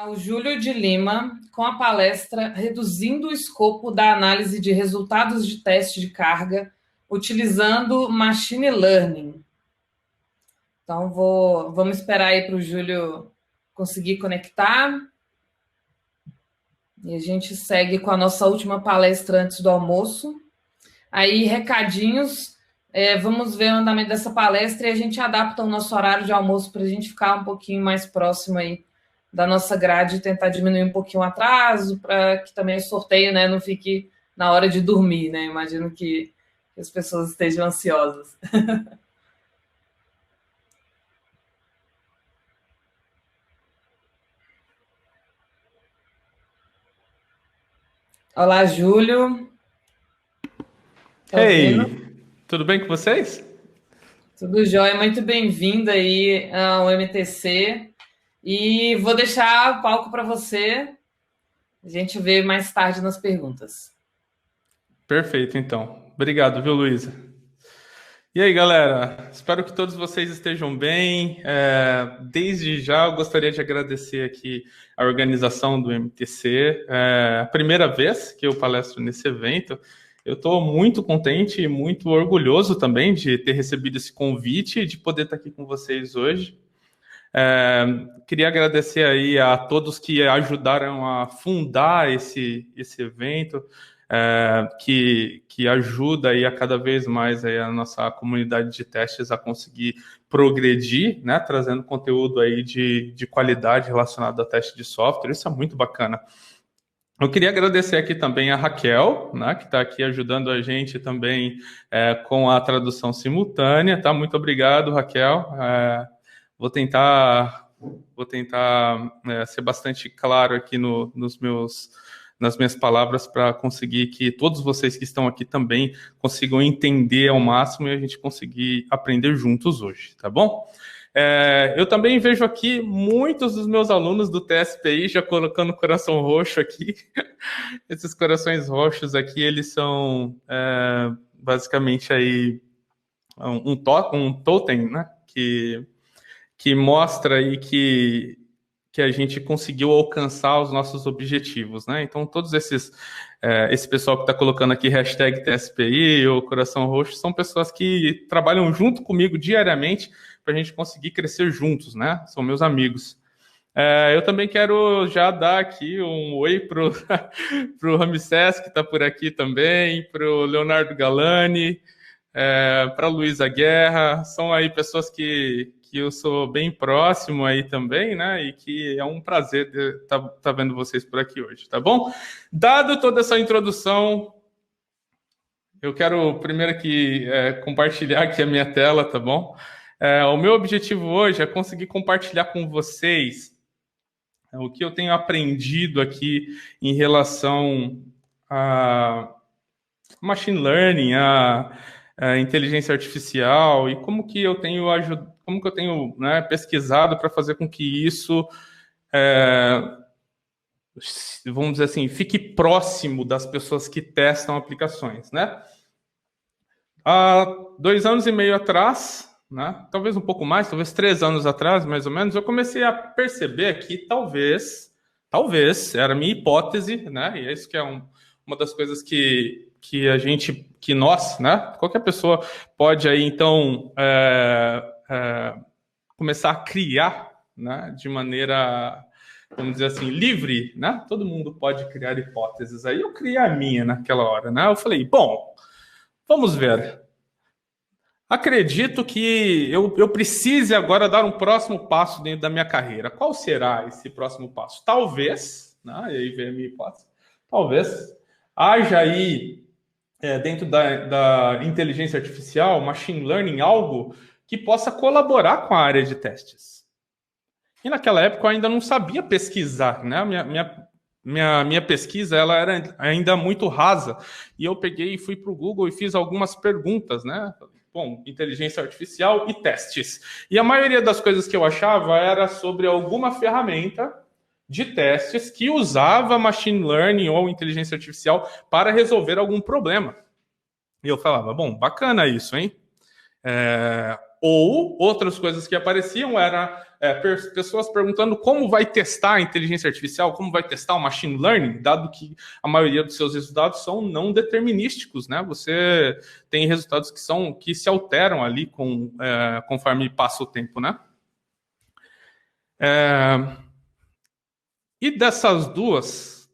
O Júlio de Lima, com a palestra Reduzindo o Escopo da Análise de Resultados de Teste de Carga, utilizando Machine Learning. Então, vamos esperar aí para o Júlio conseguir conectar. E a gente segue com a nossa última palestra antes do almoço. Aí, recadinhos. Vamos ver o andamento dessa palestra e a gente adapta o nosso horário de almoço para a gente ficar um pouquinho mais próximo aí da nossa grade e tentar diminuir um pouquinho o atraso, para que também o sorteio, né, não fique na hora de dormir, né? Imagino que as pessoas estejam ansiosas. Olá, Júlio. Tá ouvindo? Tudo bem com vocês? Tudo jóia, muito bem-vinda aí ao MTC. E vou deixar o palco para você. A gente vê mais tarde nas perguntas. Perfeito, então. Obrigado, viu, Luísa? E aí, galera? Espero que todos vocês estejam bem. Desde já, eu gostaria de agradecer aqui a organização do MTC. É a primeira vez que eu palestro nesse evento. Eu estou muito contente e muito orgulhoso também de ter recebido esse convite e de poder estar aqui com vocês hoje. Queria agradecer aí a todos que ajudaram a fundar esse evento, que ajuda aí a cada vez mais aí a nossa comunidade de testes a conseguir progredir, né, trazendo conteúdo aí de qualidade relacionado a teste de software. Isso é muito bacana. Eu queria agradecer aqui também a Raquel, né, que está aqui ajudando a gente também com a tradução simultânea, tá? Muito obrigado, Raquel. Vou tentar ser bastante claro aqui nas minhas palavras para conseguir que todos vocês que estão aqui também consigam entender ao máximo e a gente conseguir aprender juntos hoje, tá bom? Eu também vejo aqui muitos dos meus alunos do TSPI já colocando coração roxo aqui. Esses corações roxos aqui, eles são basicamente aí um totem, né? Que mostra aí que a gente conseguiu alcançar os nossos objetivos, né? Então, todos esse pessoal que está colocando aqui hashtag TSPI ou Coração Roxo, são pessoas que trabalham junto comigo diariamente para a gente conseguir crescer juntos, né? São meus amigos. Eu também quero já dar aqui um oi pro Ramsés, que está por aqui também, pro Leonardo Galani, para Luísa Guerra. São aí pessoas que eu sou bem próximo aí também, né? E que é um prazer estar vendo vocês por aqui hoje, tá bom? Dado toda essa introdução, eu quero primeiro aqui compartilhar aqui a minha tela, tá bom? O meu objetivo hoje é conseguir compartilhar com vocês o que eu tenho aprendido aqui em relação a machine learning, a inteligência artificial e como que eu tenho né, pesquisado para fazer com que isso, vamos dizer assim, fique próximo das pessoas que testam aplicações, né? Há 2 anos e meio atrás, né, talvez um pouco mais, talvez 3 anos atrás, mais ou menos, eu comecei a perceber que talvez, era a minha hipótese, né, e é isso que é uma das coisas que nós, né, qualquer pessoa pode aí, então, começar a criar, né, de maneira, vamos dizer assim, livre, né, todo mundo pode criar hipóteses. Aí eu criei a minha naquela hora, né, eu falei, bom, vamos ver. Acredito que eu precise agora dar um próximo passo dentro da minha carreira. Qual será esse próximo passo? Talvez, né, e aí vem a minha hipótese, talvez haja aí, dentro da inteligência artificial, machine learning, algo que possa colaborar com a área de testes. E naquela época eu ainda não sabia pesquisar, né? Minha pesquisa ela era ainda muito rasa. E eu peguei e fui para o Google e fiz algumas perguntas, né? Bom, inteligência artificial e testes. E a maioria das coisas que eu achava era sobre alguma ferramenta de testes que usava machine learning ou inteligência artificial para resolver algum problema. E eu falava, bom, bacana isso, hein? Ou outras coisas que apareciam era pessoas perguntando como vai testar a inteligência artificial, como vai testar o machine learning, dado que a maioria dos seus resultados são não determinísticos, né? Você tem resultados que se alteram ali conforme passa o tempo, né? E dessas duas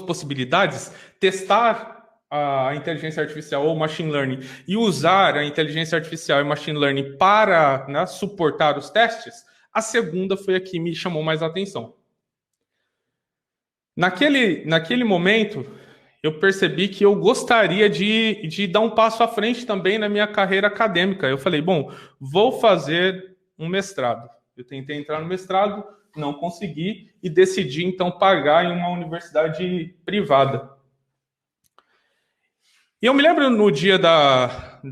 possibilidades, testar a inteligência artificial ou machine learning e usar a inteligência artificial e machine learning para, né, suportar os testes, a segunda foi a que me chamou mais a atenção. Naquele momento, eu percebi que eu gostaria de dar um passo à frente também na minha carreira acadêmica. Eu falei, bom, vou fazer um mestrado. Eu tentei entrar no mestrado, não consegui e decidi, então, pagar em uma universidade privada. E eu me lembro no dia da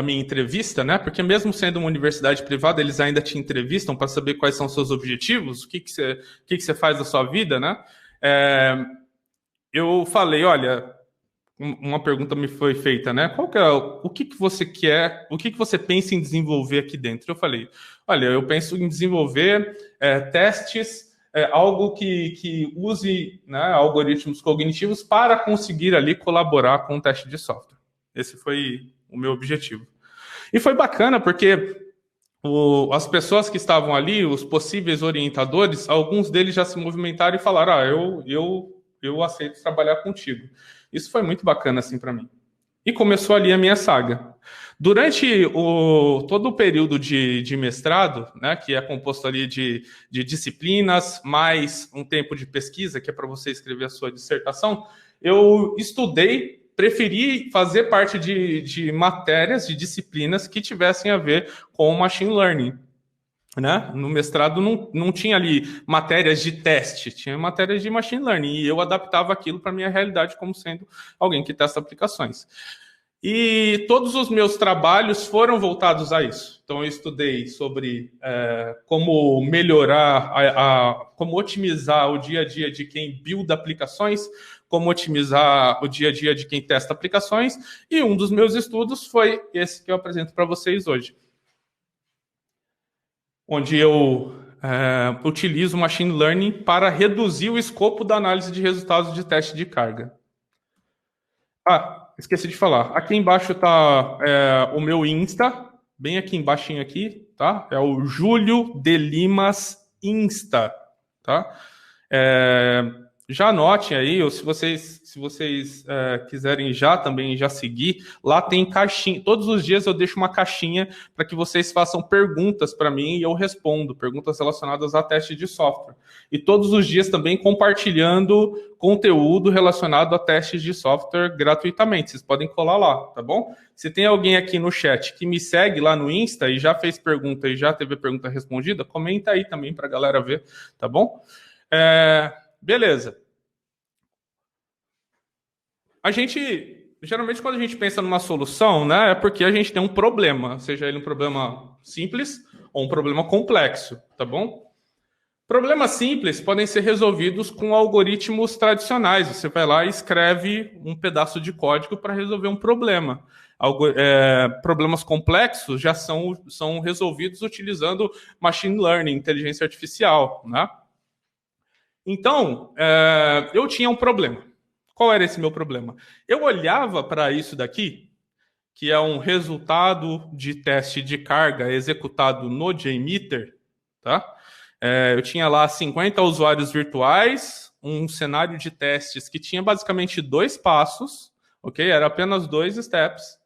minha entrevista, né? Porque mesmo sendo uma universidade privada, eles ainda te entrevistam para saber quais são os seus objetivos, o que você faz da sua vida, né? Eu falei, olha, uma pergunta me foi feita, né? O que você quer, o que você pensa em desenvolver aqui dentro? Eu falei, olha, eu penso em desenvolver testes, algo que use, né, algoritmos cognitivos para conseguir ali colaborar com o teste de software. Esse foi o meu objetivo. E foi bacana porque as pessoas que estavam ali, os possíveis orientadores, alguns deles já se movimentaram e falaram, eu aceito trabalhar contigo. Isso foi muito bacana assim para mim. E começou ali a minha saga. Durante todo o período de mestrado, né, que é composto ali de disciplinas, mais um tempo de pesquisa, que é para você escrever a sua dissertação, eu preferi fazer parte de matérias, de disciplinas que tivessem a ver com machine learning. Né? No mestrado não tinha ali matérias de teste, tinha matérias de machine learning, e eu adaptava aquilo para a minha realidade como sendo alguém que testa aplicações. E todos os meus trabalhos foram voltados a isso. Então, eu estudei sobre como melhorar, como otimizar o dia a dia de quem builda aplicações, como otimizar o dia a dia de quem testa aplicações, e um dos meus estudos foi esse que eu apresento para vocês hoje, onde eu utilizo machine learning para reduzir o escopo da análise de resultados de teste de carga. Esqueci de falar. Aqui embaixo está o meu Insta, bem aqui embaixinho aqui, tá? É o Júlio de Limas Insta, tá? Já anotem aí, ou se vocês quiserem também já seguir, lá tem caixinha. Todos os dias eu deixo uma caixinha para que vocês façam perguntas para mim e eu respondo, perguntas relacionadas a teste de software. E todos os dias também compartilhando conteúdo relacionado a testes de software gratuitamente. Vocês podem colar lá, tá bom? Se tem alguém aqui no chat que me segue lá no Insta e já fez pergunta e já teve pergunta respondida, comenta aí também para a galera ver, tá bom? Beleza. Geralmente, quando a gente pensa numa solução, né, é porque a gente tem um problema, seja ele um problema simples ou um problema complexo, tá bom? Problemas simples podem ser resolvidos com algoritmos tradicionais. Você vai lá e escreve um pedaço de código para resolver um problema. Problemas complexos já são resolvidos utilizando machine learning, inteligência artificial, né? Então, eu tinha um problema. Qual era esse meu problema? Eu olhava para isso daqui, que é um resultado de teste de carga executado no JMeter, tá? Eu tinha lá 50 usuários virtuais, um cenário de testes que tinha basicamente 2 passos, ok? Era apenas 2 steps.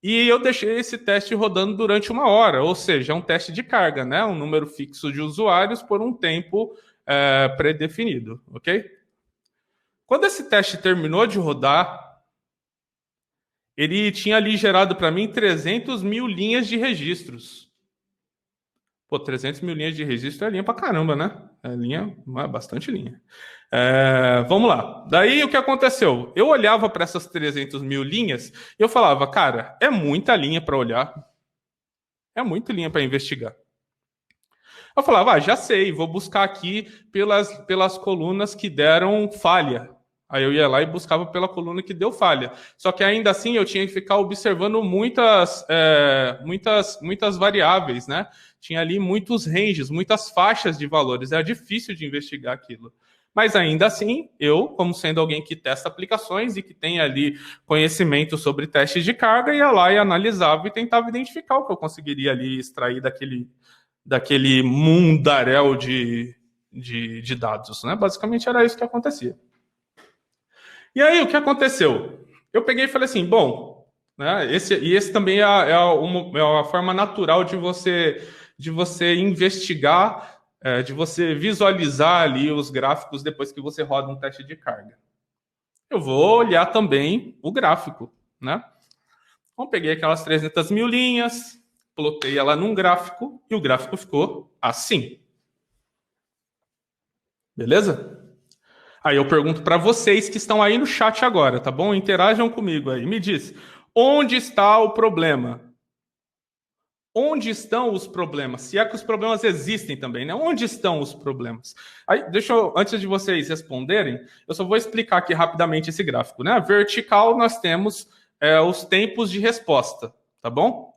E eu deixei esse teste rodando durante 1 hora, ou seja, é um teste de carga, né? Um número fixo de usuários por um tempo pré-definido, ok? Quando esse teste terminou de rodar, ele tinha ali gerado para mim 300 mil linhas de registros. Pô, 300 mil linhas de registro é linha pra caramba, né? Bastante linha. Vamos lá. Daí o que aconteceu? Eu olhava para essas 300 mil linhas e eu falava, cara, é muita linha para olhar. É muita linha para investigar. Eu falava, já sei, vou buscar aqui pelas colunas que deram falha. Aí eu ia lá e buscava pela coluna que deu falha. Só que ainda assim eu tinha que ficar observando muitas variáveis, né? Tinha ali muitos ranges, muitas faixas de valores. Era difícil de investigar aquilo. Mas ainda assim, eu, como sendo alguém que testa aplicações e que tem ali conhecimento sobre testes de carga, ia lá e analisava e tentava identificar o que eu conseguiria ali extrair daquele mundaréu de dados, né? Basicamente era isso que acontecia. E aí, o que aconteceu? Eu peguei e falei assim, bom, né, esse também é uma forma natural de você investigar, de você visualizar ali os gráficos depois que você roda um teste de carga. Eu vou olhar também o gráfico, né? Então, peguei aquelas 300 mil linhas, plotei ela num gráfico e o gráfico ficou assim. Beleza? Aí eu pergunto para vocês que estão aí no chat agora, tá bom? Interajam comigo aí. Me diz, onde está o problema? Onde estão os problemas? Se é que os problemas existem também, né? Onde estão os problemas? Aí, antes de vocês responderem, eu só vou explicar aqui rapidamente esse gráfico, né? Vertical, nós temos os tempos de resposta, tá bom?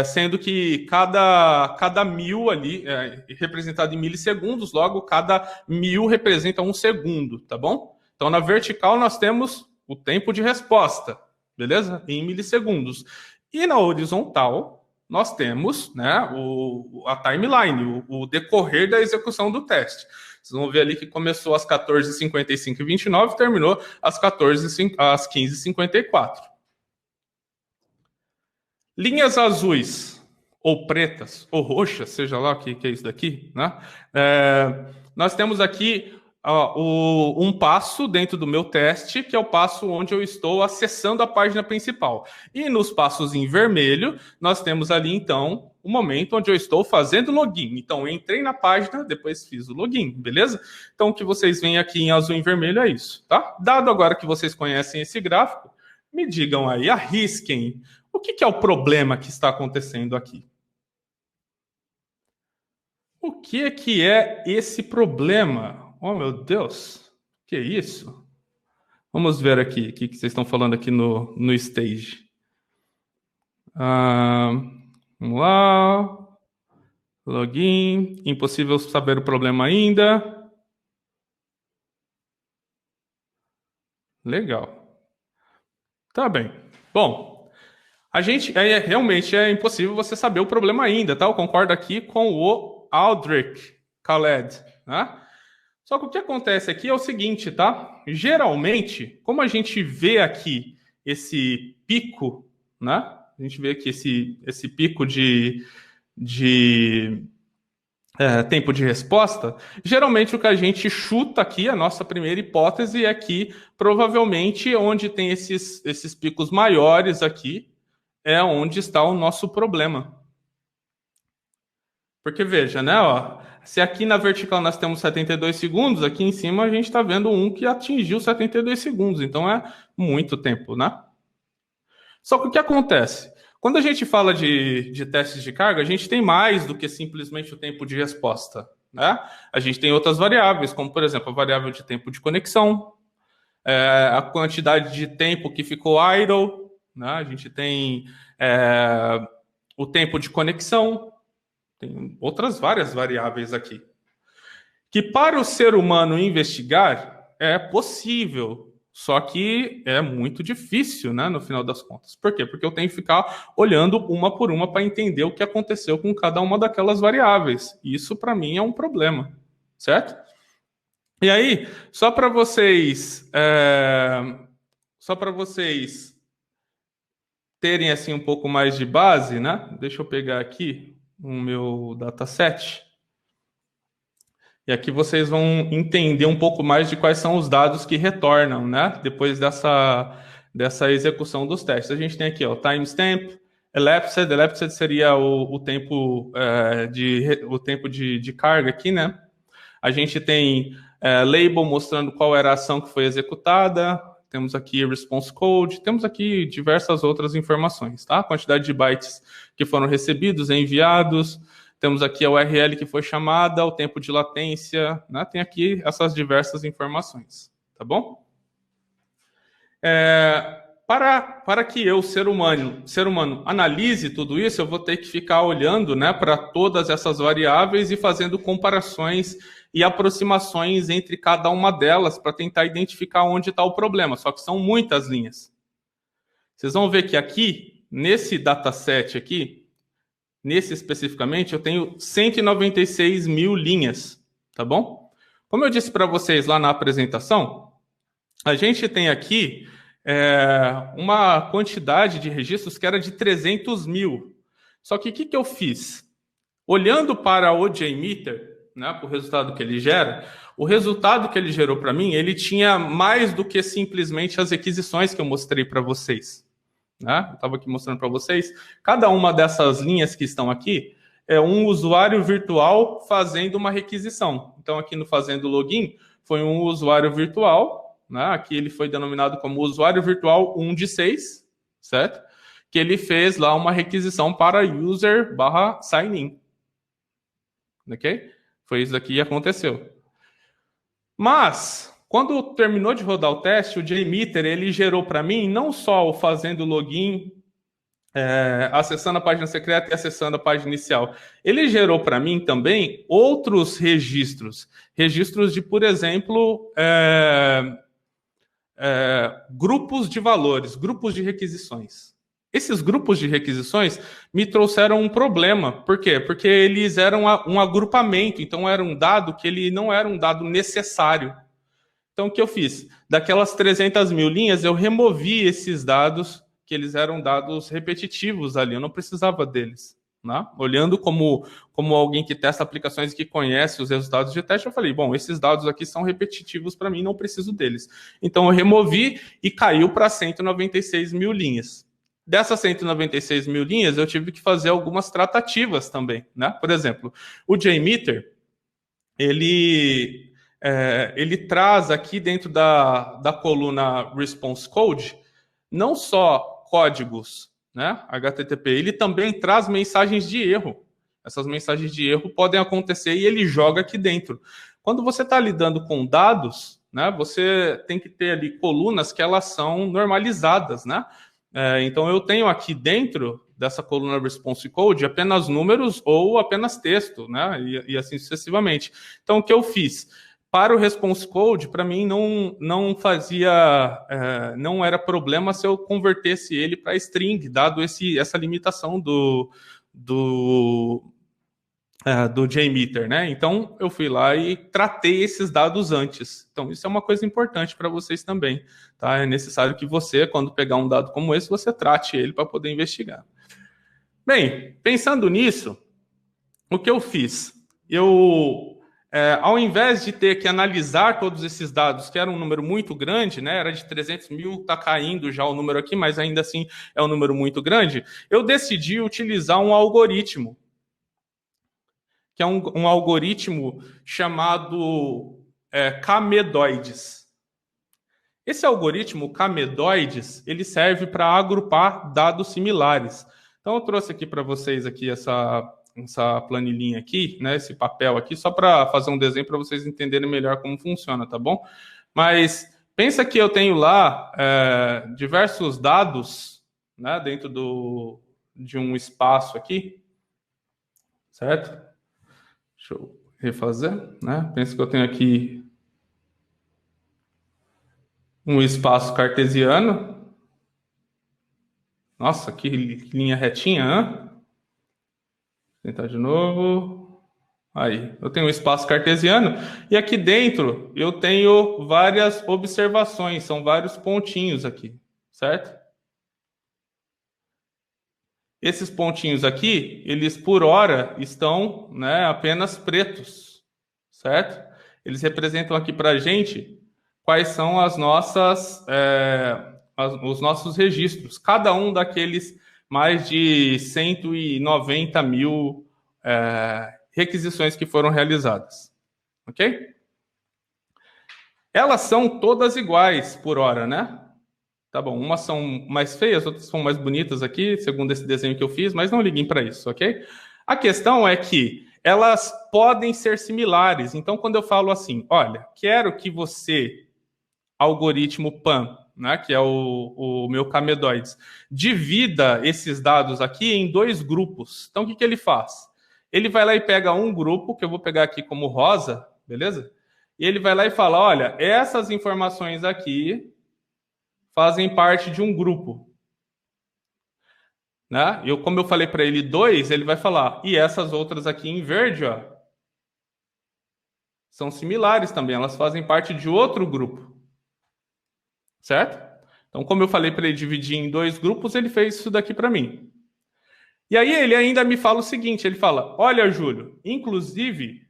Sendo que cada mil ali é representado em milissegundos, logo cada mil representa um segundo, tá bom? Então na vertical nós temos o tempo de resposta, beleza? Em milissegundos. E na horizontal nós temos, né, a timeline, o decorrer da execução do teste. Vocês vão ver ali que começou às 14h55 e 29 e terminou às 15h54. Linhas azuis, ou pretas, ou roxas, seja lá o que é isso daqui, né? Nós temos aqui um passo dentro do meu teste, que é o passo onde eu estou acessando a página principal. E nos passos em vermelho, nós temos ali, então, o momento onde eu estou fazendo login. Então, eu entrei na página, depois fiz o login, beleza? Então, o que vocês veem aqui em azul e em vermelho é isso, tá? Dado agora que vocês conhecem esse gráfico, me digam aí, arrisquem. O que é o problema que está acontecendo aqui? O que é esse problema? Oh, meu Deus, que é isso? Vamos ver aqui, o que vocês estão falando aqui no stage. Vamos lá. Login. Impossível saber o problema ainda. Legal. Tá bem. Bom, realmente é impossível você saber o problema ainda, tá? Eu concordo aqui com o Aldrich Khaled, né? Só que o que acontece aqui é o seguinte, tá? Geralmente, como a gente vê aqui esse pico, né? A gente vê aqui esse pico de tempo de resposta, geralmente o que a gente chuta aqui, a nossa primeira hipótese é que provavelmente onde tem esses picos maiores aqui é onde está o nosso problema. Porque veja, né? Ó, se aqui na vertical nós temos 72 segundos, aqui em cima a gente está vendo um que atingiu 72 segundos. Então é muito tempo, né? Só que o que acontece? Quando a gente fala de testes de carga, a gente tem mais do que simplesmente o tempo de resposta, né? A gente tem outras variáveis, como, por exemplo, a variável de tempo de conexão, a quantidade de tempo que ficou idle, né? A gente tem o tempo de conexão, tem outras várias variáveis aqui. Que para o ser humano investigar é possível, só que é muito difícil, né, no final das contas. Por quê? Porque eu tenho que ficar olhando uma por uma para entender o que aconteceu com cada uma daquelas variáveis. Isso, para mim, é um problema, certo? E aí, só para vocês terem assim um pouco mais de base, né? Deixa eu pegar aqui o meu dataset. E aqui vocês vão entender um pouco mais de quais são os dados que retornam, né? Depois dessa execução dos testes. A gente tem aqui, ó, timestamp, elapsed. Elapsed seria o tempo de carga aqui, né? A gente tem label mostrando qual era a ação que foi executada. Temos aqui response code. Temos aqui diversas outras informações, tá? A quantidade de bytes que foram recebidos, enviados. Temos aqui a URL que foi chamada, o tempo de latência, né? Tem aqui essas diversas informações, tá bom? Para que eu, ser humano, analise tudo isso, eu vou ter que ficar olhando, né, para todas essas variáveis e fazendo comparações e aproximações entre cada uma delas para tentar identificar onde está o problema. Só que são muitas linhas. Vocês vão ver que aqui, nesse dataset aqui, nesse especificamente, eu tenho 196 mil linhas, tá bom? Como eu disse para vocês lá na apresentação, a gente tem aqui uma quantidade de registros que era de 300 mil. Só que o que eu fiz? Olhando para o JMeter, né, para o resultado que ele gera, o resultado que ele gerou para mim, ele tinha mais do que simplesmente as requisições que eu mostrei para vocês. Né? Eu estava aqui mostrando para vocês. Cada uma dessas linhas que estão aqui é um usuário virtual fazendo uma requisição. Então, aqui no Fazendo Login, foi um usuário virtual, né? Aqui ele foi denominado como usuário virtual 1 de 6, certo? Que ele fez lá uma requisição para user/sign-in. Ok? Foi isso aqui que aconteceu. Mas, quando terminou de rodar o teste, o JMeter, ele gerou para mim não só o Fazendo Login, acessando a página secreta e acessando a página inicial. Ele gerou para mim também outros registros. Registros de, por exemplo, grupos de valores, grupos de requisições. Esses grupos de requisições me trouxeram um problema. Por quê? Porque eles eram um agrupamento, então era um dado que ele não era um dado necessário. Então, o que eu fiz? Daquelas 300 mil linhas, eu removi esses dados, que eles eram dados repetitivos ali, eu não precisava deles. Né? Olhando como alguém que testa aplicações e que conhece os resultados de teste, eu falei, bom, esses dados aqui são repetitivos para mim, não preciso deles. Então, eu removi e caiu para 196 mil linhas. Dessas 196 mil linhas, eu tive que fazer algumas tratativas também. Né? Por exemplo, o JMeter, ele traz aqui dentro da coluna Response Code, não só códigos, né, HTTP, ele também traz mensagens de erro. Essas mensagens de erro podem acontecer e ele joga aqui dentro. Quando você está lidando com dados, né, você tem que ter ali colunas que elas são normalizadas, né? Então eu tenho aqui dentro dessa coluna Response Code apenas números ou apenas texto, né? E assim sucessivamente. Então o que eu fiz? Para o Response Code, para mim não era problema se eu convertesse ele para string, dado essa limitação do JMeter, né? Então eu fui lá e tratei esses dados antes. Então isso é uma coisa importante para vocês também, tá? É necessário que você, quando pegar um dado como esse, você trate ele para poder investigar. Bem, pensando nisso, o que eu fiz? Ao invés de ter que analisar todos esses dados, que era um número muito grande, né, era de 300 mil, está caindo já o número aqui, mas ainda assim é um número muito grande, eu decidi utilizar um algoritmo, que é um algoritmo chamado Camedoides. Esse algoritmo Camedoides, ele serve para agrupar dados similares. Então eu trouxe aqui para vocês aqui essa planilhinha aqui, né, esse papel aqui, só para fazer um desenho para vocês entenderem melhor como funciona, tá bom? Mas pensa que eu tenho lá diversos dados, né, dentro de um espaço aqui, certo? Deixa eu refazer, né? Pensa que eu tenho aqui um espaço cartesiano. Nossa, que linha retinha, hein? Tentar de novo. Aí, eu tenho um espaço cartesiano e aqui dentro eu tenho várias observações, são vários pontinhos aqui, certo? Esses pontinhos aqui, eles por hora estão, né, apenas pretos, certo? Eles representam aqui para a gente quais são os nossos registros, cada um daqueles mais de 190 mil requisições que foram realizadas, ok? Elas são todas iguais por hora, né? Tá bom, umas são mais feias, outras são mais bonitas aqui, segundo esse desenho que eu fiz, mas não liguem para isso, ok? A questão é que elas podem ser similares. Então, quando eu falo assim, olha, quero que você, algoritmo PAN, né, que é o meu Camedoides, divida esses dados aqui em 2 grupos. Então, o que ele faz? Ele vai lá e pega um grupo, que eu vou pegar aqui como rosa, beleza? E ele vai lá e fala, olha, essas informações aqui fazem parte de um grupo. Né? Como eu falei para ele 2, ele vai falar, e essas outras aqui em verde, ó, são similares também, elas fazem parte de outro grupo. Certo? Então, como eu falei para ele dividir em 2 grupos, ele fez isso daqui para mim. E aí ele ainda me fala o seguinte, ele fala, olha, Júlio, inclusive,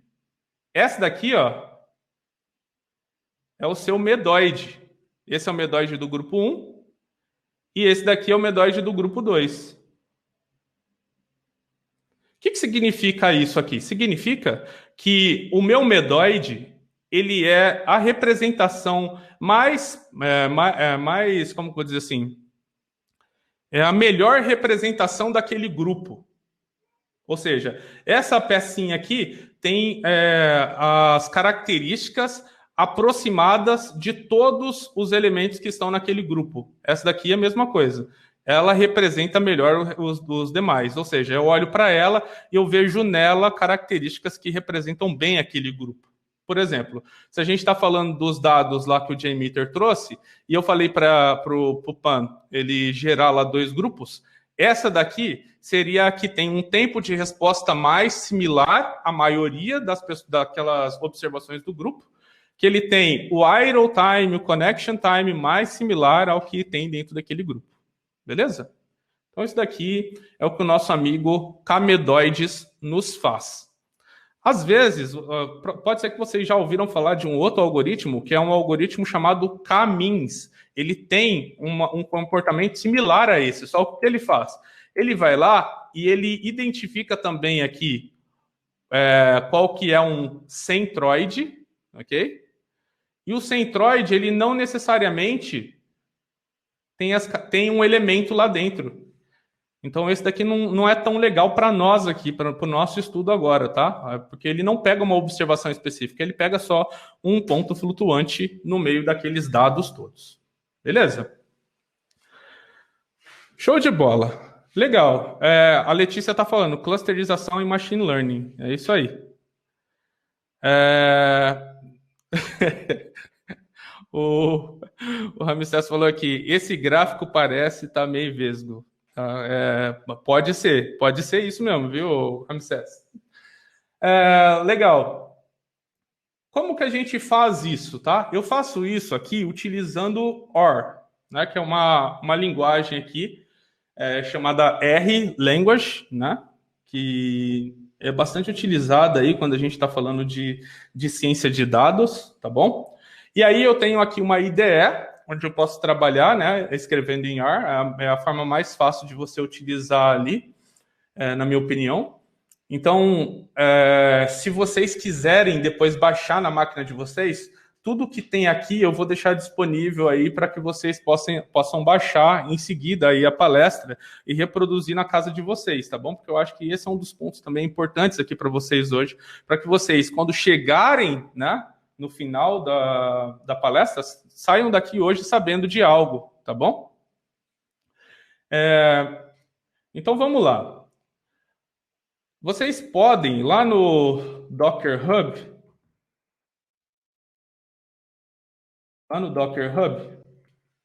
essa daqui, ó, é o seu medoide. Esse é o medoide do grupo 1 e esse daqui é o medoide do grupo 2. O que significa isso aqui? Significa que o meu medoide, ele é a representação mais, como eu vou dizer assim, é a melhor representação daquele grupo. Ou seja, essa pecinha aqui tem as características aproximadas de todos os elementos que estão naquele grupo. Essa daqui é a mesma coisa. Ela representa melhor os demais. Ou seja, eu olho para ela e eu vejo nela características que representam bem aquele grupo. Por exemplo, se a gente está falando dos dados lá que o JMeter trouxe, e eu falei para o Pan ele gerar lá 2 grupos, essa daqui seria a que tem um tempo de resposta mais similar à maioria daquelas observações do grupo, que ele tem o idle time, o connection time mais similar ao que tem dentro daquele grupo. Beleza? Então, isso daqui é o que o nosso amigo Camedoides nos faz. Às vezes, pode ser que vocês já ouviram falar de um outro algoritmo, que é um algoritmo chamado K-means. Ele tem um comportamento similar a esse, só o que ele faz? Ele vai lá e ele identifica também aqui qual que é um centroide, ok? E o centroide, ele não necessariamente tem um elemento lá dentro. Então, esse daqui não é tão legal para nós aqui, para o nosso estudo agora, tá? Porque ele não pega uma observação específica, ele pega só um ponto flutuante no meio daqueles dados todos. Beleza? Show de bola. Legal. A Letícia está falando, clusterização e machine learning. É isso aí. O Ramsés falou aqui, esse gráfico parece estar meio vesgo. Pode ser isso mesmo, viu, Ramsés? Legal. Como que a gente faz isso, tá? Eu faço isso aqui utilizando OR, né, que é uma linguagem aqui chamada R Language, né, que é bastante utilizada aí quando a gente está falando de ciência de dados, tá bom? E aí eu tenho aqui uma IDE, onde eu posso trabalhar, né, escrevendo em R, é a forma mais fácil de você utilizar ali, na minha opinião. Então, se vocês quiserem depois baixar na máquina de vocês, tudo que tem aqui eu vou deixar disponível aí para que vocês possam baixar em seguida aí a palestra e reproduzir na casa de vocês, tá bom? Porque eu acho que esse é um dos pontos também importantes aqui para vocês hoje, para que vocês, quando chegarem, né, no final da palestra, saiam daqui hoje sabendo de algo, tá bom? Então, vamos lá. Vocês podem, lá no Docker Hub,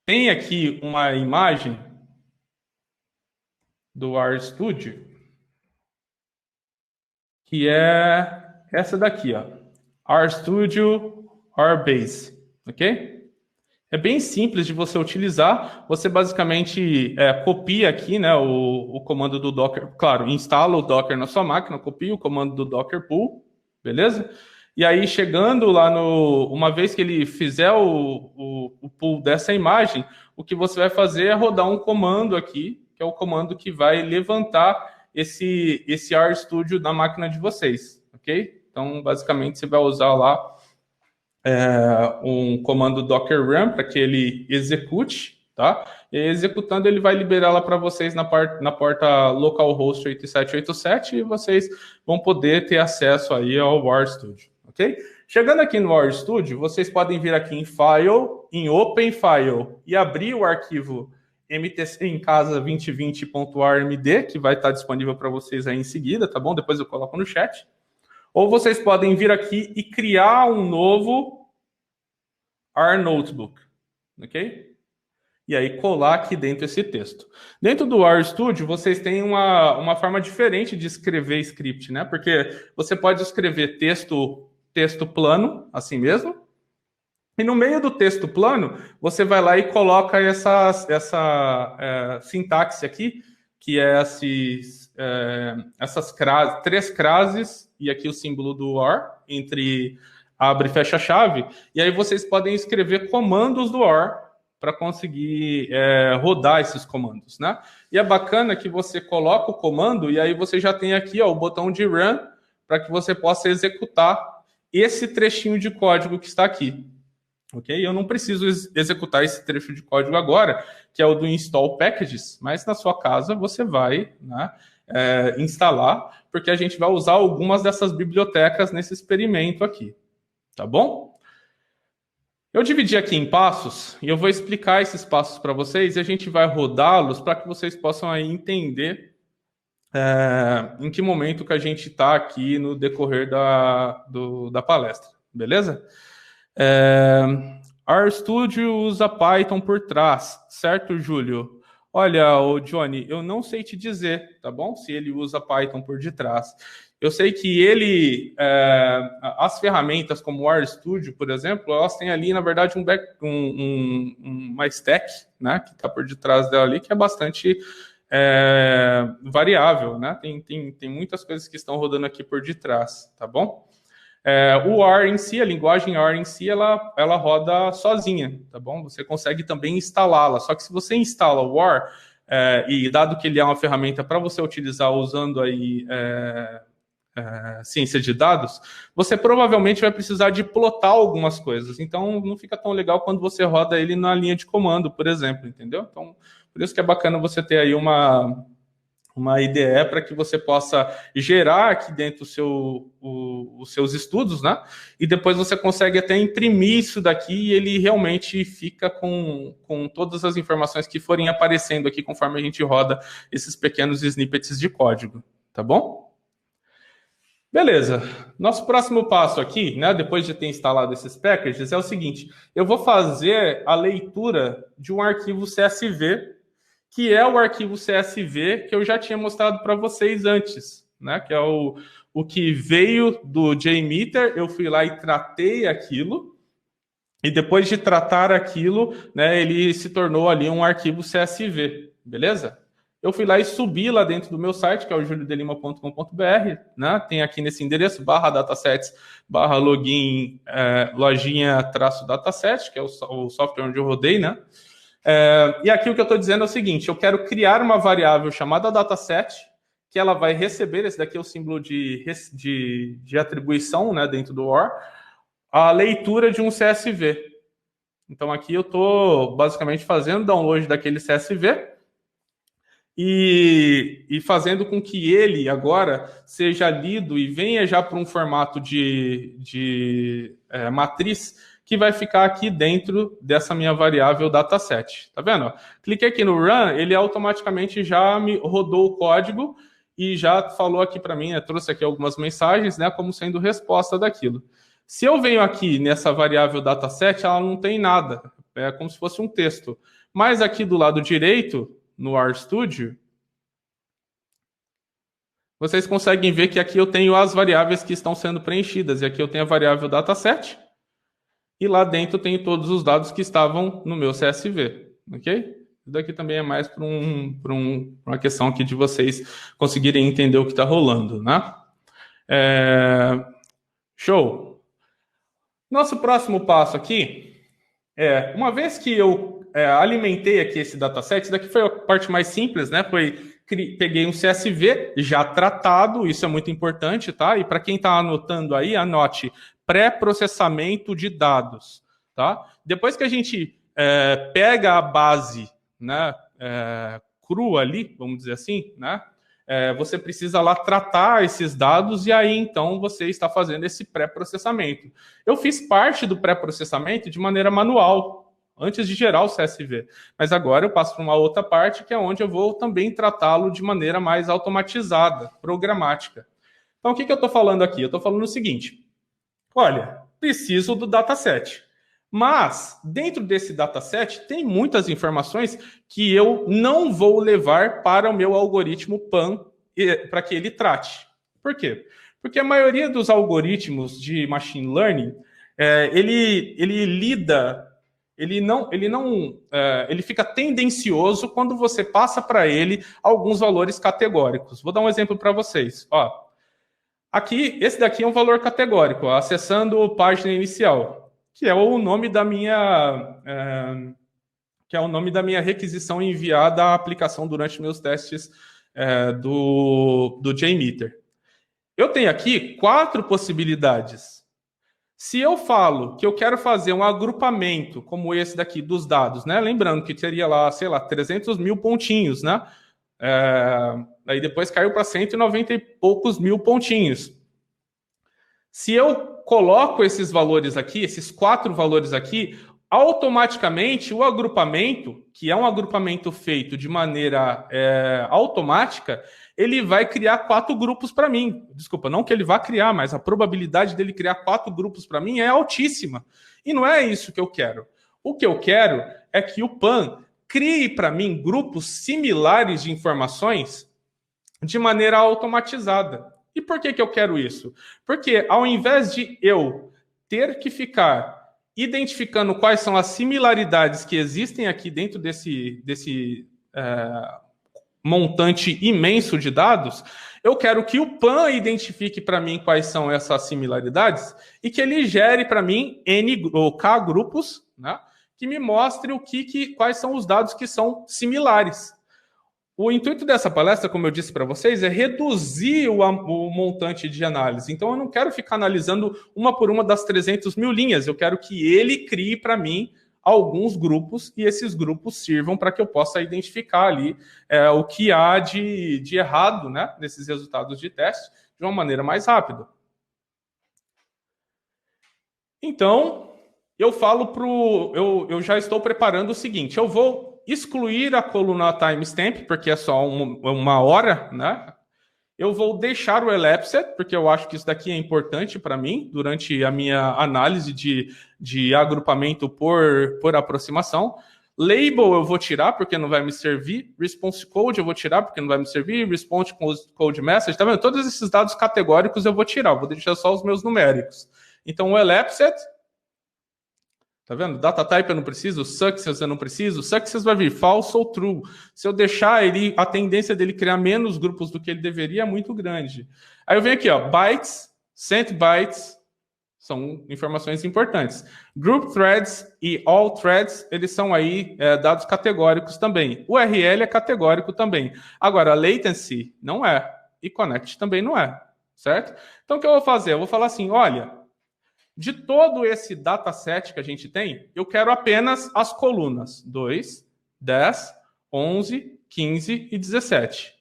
tem aqui uma imagem do RStudio, que é essa daqui, ó. RStudio, RBase, ok? É bem simples de você utilizar. Você basicamente copia aqui, né, o comando do Docker. Claro, instala o Docker na sua máquina, copia o comando do Docker Pull, beleza? E aí, chegando lá uma vez que ele fizer o pull dessa imagem, o que você vai fazer é rodar um comando aqui, que é o comando que vai levantar esse RStudio na máquina de vocês, ok? Então, basicamente, você vai usar lá um comando docker run para que ele execute, tá? E executando, ele vai liberar lá para vocês na porta localhost 8787 e vocês vão poder ter acesso aí ao RStudio, ok? Chegando aqui no RStudio, vocês podem vir aqui em File, em Open File e abrir o arquivo MTC em casa 2020.armd, que vai estar disponível para vocês aí em seguida, tá bom? Depois eu coloco no chat. Ou vocês podem vir aqui e criar um novo R Notebook, ok? E aí colar aqui dentro esse texto. Dentro do RStudio, vocês têm uma forma diferente de escrever script, né? Porque você pode escrever texto plano, assim mesmo, e no meio do texto plano, você vai lá e coloca essa sintaxe aqui, que é essas três crases, e aqui o símbolo do OR, entre abre e fecha a chave, e aí vocês podem escrever comandos do OR, para conseguir rodar esses comandos, né? E é bacana que você coloca o comando e aí você já tem aqui o botão de Run para que você possa executar esse trechinho de código que está aqui, ok? Eu não preciso executar esse trecho de código agora, que é o do Install Packages, mas na sua casa você vai, né, instalar, porque a gente vai usar algumas dessas bibliotecas nesse experimento aqui, tá bom? Eu dividi aqui em passos e eu vou explicar esses passos para vocês e a gente vai rodá-los para que vocês possam aí entender em que momento que a gente está aqui no decorrer da palestra, beleza? RStudio usa Python por trás, certo, Júlio? Olha, o Johnny, eu não sei te dizer, tá bom? Se ele usa Python por detrás. Eu sei que as ferramentas como o RStudio, por exemplo, elas têm ali, na verdade, uma stack, né, que está por detrás dela ali, que é bastante variável, né? Tem muitas coisas que estão rodando aqui por detrás, tá bom? O R em si, a linguagem R em si, ela roda sozinha, tá bom? Você consegue também instalá-la, só que se você instala o R, e dado que ele é uma ferramenta para você utilizar usando aí ciência de dados, você provavelmente vai precisar de plotar algumas coisas. Então, não fica tão legal quando você roda ele na linha de comando, por exemplo, entendeu? Então, por isso que é bacana você ter aí uma IDE para que você possa gerar aqui dentro os seus estudos, né? E depois você consegue até imprimir isso daqui e ele realmente fica com todas as informações que forem aparecendo aqui conforme a gente roda esses pequenos snippets de código, tá bom? Beleza, nosso próximo passo aqui, né, depois de ter instalado esses packages, é o seguinte, eu vou fazer a leitura de um arquivo CSV, que é o arquivo CSV que eu já tinha mostrado para vocês antes, né, que é o que veio do JMeter, eu fui lá e tratei aquilo, e depois de tratar aquilo, né, ele se tornou ali um arquivo CSV, beleza? Eu fui lá e subi lá dentro do meu site, que é o juliodelima.com.br, né? Tem aqui nesse endereço, /datasets, /login, lojinha-dataset, que é o software onde eu rodei, né? E aqui o que eu estou dizendo é o seguinte, eu quero criar uma variável chamada dataset, que ela vai receber, esse daqui é o símbolo de atribuição, né, dentro do OR, a leitura de um CSV. Então aqui eu estou basicamente fazendo download daquele CSV, e fazendo com que ele agora seja lido e venha já para um formato de matriz que vai ficar aqui dentro dessa minha variável dataset. Tá vendo? Cliquei aqui no Run, ele automaticamente já me rodou o código e já falou aqui para mim, trouxe aqui algumas mensagens, né, como sendo resposta daquilo. Se eu venho aqui nessa variável dataset, ela não tem nada, é como se fosse um texto. Mas aqui do lado direito, no RStudio, vocês conseguem ver que aqui eu tenho as variáveis que estão sendo preenchidas. E aqui eu tenho a variável dataset. E lá dentro eu tenho todos os dados que estavam no meu CSV. Ok? Isso daqui também é mais para uma questão aqui de vocês conseguirem entender o que está rolando, né? Show! Nosso próximo passo aqui uma vez que eu alimentei aqui esse dataset, isso daqui foi a parte mais simples, né? Peguei um CSV já tratado, isso é muito importante, tá? E para quem está anotando aí, anote pré-processamento de dados, tá? Depois que a gente pega a base, né, crua ali, vamos dizer assim, né? Você precisa lá tratar esses dados e aí, então, você está fazendo esse pré-processamento. Eu fiz parte do pré-processamento de maneira manual, antes de gerar o CSV. Mas agora eu passo para uma outra parte, que é onde eu vou também tratá-lo de maneira mais automatizada, programática. Então, o que eu estou falando aqui? Eu estou falando o seguinte, olha, preciso do dataset. Mas, dentro desse dataset, tem muitas informações que eu não vou levar para o meu algoritmo PAN para que ele trate. Por quê? Porque a maioria dos algoritmos de machine learning, ele fica tendencioso quando você passa para ele alguns valores categóricos. Vou dar um exemplo para vocês. Ó, aqui, esse daqui é um valor categórico, ó, acessando página inicial, que é o nome da minha requisição enviada à aplicação durante meus testes do JMeter. Eu tenho aqui 4 possibilidades. Se eu falo que eu quero fazer um agrupamento como esse daqui dos dados, né? Lembrando que teria lá, sei lá, 300 mil pontinhos, né? Aí depois caiu para 190 e poucos mil pontinhos. Se eu coloco esses valores aqui, esses 4 valores aqui, automaticamente o agrupamento, que é um agrupamento feito de maneira automática, ele vai criar 4 grupos para mim. Desculpa, não que ele vá criar, mas a probabilidade dele criar 4 grupos para mim é altíssima. E não é isso que eu quero. O que eu quero é que o PAN crie para mim grupos similares de informações de maneira automatizada. E por que eu quero isso? Porque ao invés de eu ter que ficar identificando quais são as similaridades que existem aqui dentro desse montante imenso de dados, eu quero que o PAN identifique para mim quais são essas similaridades e que ele gere para mim N ou K grupos, né, que me mostre quais são os dados que são similares. O intuito dessa palestra, como eu disse para vocês, é reduzir o montante de análise. Então, eu não quero ficar analisando uma por uma das 300 mil linhas. Eu quero que ele crie para mim alguns grupos e esses grupos sirvam para que eu possa identificar ali o que há de errado, né, nesses resultados de teste de uma maneira mais rápida. Então, eu já estou preparando o seguinte, eu vou excluir a coluna timestamp, porque é só uma hora, né? Eu vou deixar o elapsed, porque eu acho que isso daqui é importante para mim, durante a minha análise de agrupamento por aproximação. Label eu vou tirar, porque não vai me servir. Response code eu vou tirar, porque não vai me servir. Response code message, tá vendo? Todos esses dados categóricos eu vou tirar, eu vou deixar só os meus numéricos. Então, o elapsed, tá vendo? Data type eu não preciso, success eu não preciso. Success vai vir false ou true. Se eu deixar ele, a tendência dele criar menos grupos do que ele deveria é muito grande. Aí eu venho aqui, ó, bytes, cent bytes, são informações importantes. Group threads e all threads, eles são aí dados categóricos também. O URL é categórico também. Agora, latency não é. E connect também não é. Certo? Então, o que eu vou fazer? Eu vou falar assim, olha, de todo esse dataset que a gente tem, eu quero apenas as colunas 2, 10, 11, 15 e 17.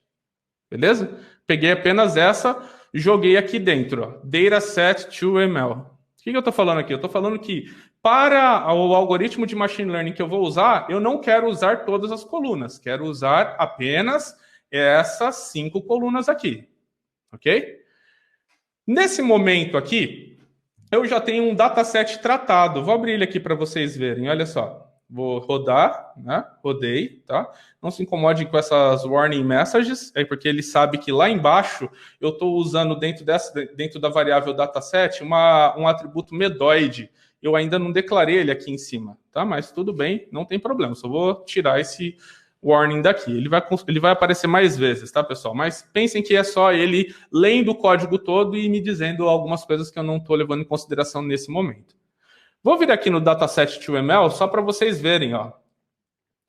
Beleza? Peguei apenas essa e joguei aqui dentro. Ó, dataset to ML. O que eu estou falando aqui? Eu estou falando que para o algoritmo de machine learning que eu vou usar, eu não quero usar todas as colunas. Quero usar apenas essas 5 colunas aqui. Ok? Nesse momento aqui, eu já tenho um dataset tratado. Vou abrir ele aqui para vocês verem. Olha só. Vou rodar, né? Rodei, tá? Não se incomodem com essas warning messages, porque ele sabe que lá embaixo eu estou usando dentro da variável dataset um atributo medoide. Eu ainda não declarei ele aqui em cima, tá? Mas tudo bem, não tem problema. Só vou tirar esse warning daqui. Ele vai aparecer mais vezes, tá, pessoal? Mas pensem que é só ele lendo o código todo e me dizendo algumas coisas que eu não estou levando em consideração nesse momento. Vou vir aqui no dataset to ML só para vocês verem, ó.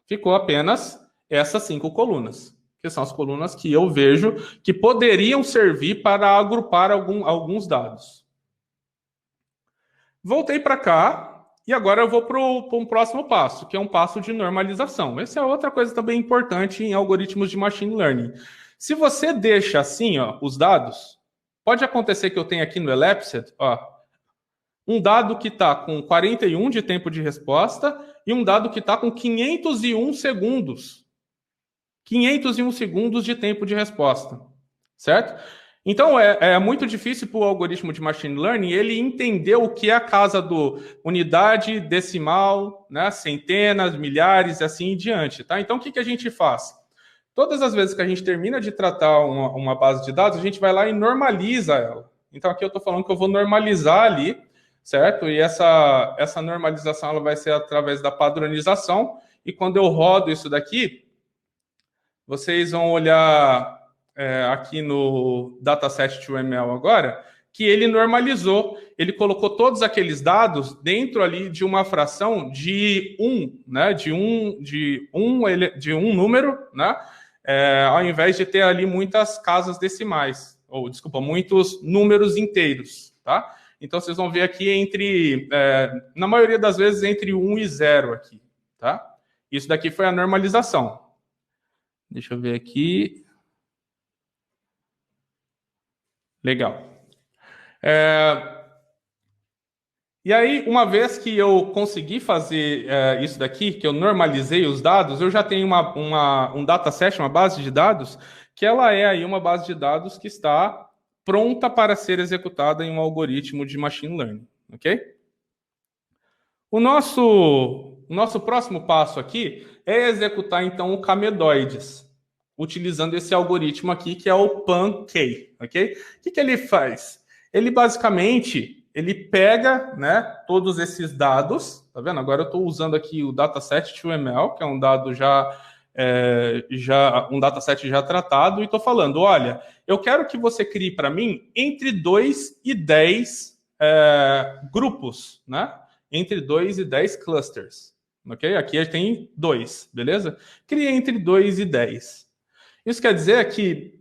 Ficou apenas essas 5 colunas, que são as colunas que eu vejo que poderiam servir para agrupar alguns dados. Voltei para cá. E agora eu vou para um próximo passo, que é um passo de normalização. Essa é outra coisa também importante em algoritmos de machine learning. Se você deixa assim, ó, os dados, pode acontecer que eu tenha aqui no elapsed, ó, um dado que está com 41 de tempo de resposta e um dado que está com 501 segundos. 501 segundos de tempo de resposta, certo? Então, é muito difícil para o algoritmo de machine learning ele entender o que é a casa do unidade, decimal, né, centenas, milhares e assim em diante, tá? Então, o que a gente faz? Todas as vezes que a gente termina de tratar uma base de dados, a gente vai lá e normaliza ela. Então, aqui eu estou falando que eu vou normalizar ali, certo? E essa normalização ela vai ser através da padronização. E quando eu rodo isso daqui, vocês vão olhar aqui no dataset 2ML agora, que ele normalizou, ele colocou todos aqueles dados dentro ali de uma fração de 1, né? De um número, né? Ao invés de ter ali muitas casas decimais, ou desculpa, muitos números inteiros, tá? Então vocês vão ver aqui na maioria das vezes entre 1 e 0 aqui, tá? Isso daqui foi a normalização. Deixa eu ver aqui. Legal. E aí, uma vez que eu consegui fazer isso daqui, que eu normalizei os dados, eu já tenho um dataset, uma base de dados, que ela é aí uma base de dados que está pronta para ser executada em um algoritmo de machine learning, ok? O nosso próximo passo aqui é executar, então, o Camedoides, utilizando esse algoritmo aqui, que é o PAN-K, ok? O que ele faz? Ele, basicamente, ele pega, né, todos esses dados, tá vendo? Agora eu estou usando aqui o dataset 2ML, que é um dado um dataset já tratado, e estou falando, olha, eu quero que você crie para mim entre 2 e 10 grupos, né? Entre 2 e 10 clusters, ok? Aqui tem 2, beleza? Crie entre 2 e 10. Isso quer dizer que,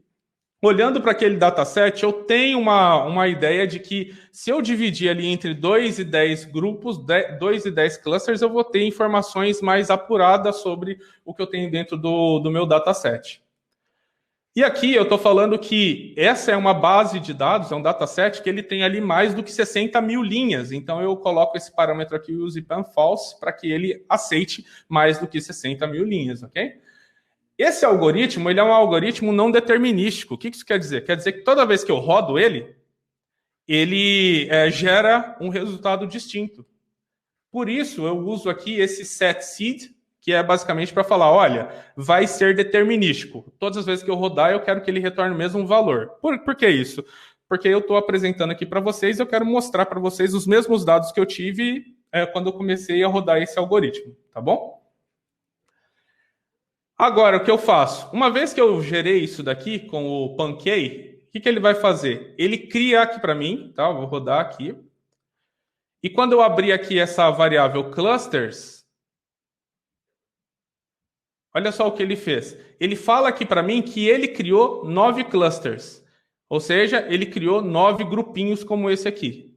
olhando para aquele dataset, eu tenho uma ideia de que se eu dividir ali entre 2 e 10 grupos, 2 e 10 clusters, eu vou ter informações mais apuradas sobre o que eu tenho dentro do meu dataset. E aqui eu estou falando que essa é uma base de dados, é um dataset que ele tem ali mais do que 60 mil linhas. Então eu coloco esse parâmetro aqui, o usePanFalse, para que ele aceite mais do que 60 mil linhas, ok? Esse algoritmo, ele é um algoritmo não determinístico. O que isso quer dizer? Quer dizer que toda vez que eu rodo ele gera um resultado distinto. Por isso, eu uso aqui esse setSeed, que é basicamente para falar, olha, vai ser determinístico. Todas as vezes que eu rodar, eu quero que ele retorne o mesmo valor. Por que isso? Porque eu estou apresentando aqui para vocês, eu quero mostrar para vocês os mesmos dados que eu tive quando eu comecei a rodar esse algoritmo, tá bom? Agora, o que eu faço? Uma vez que eu gerei isso daqui com o PAN-K, o que ele vai fazer? Ele cria aqui para mim, tá? Eu vou rodar aqui. E quando eu abrir aqui essa variável clusters, olha só o que ele fez. Ele fala aqui para mim que ele criou 9 clusters. Ou seja, ele criou 9 grupinhos como esse aqui.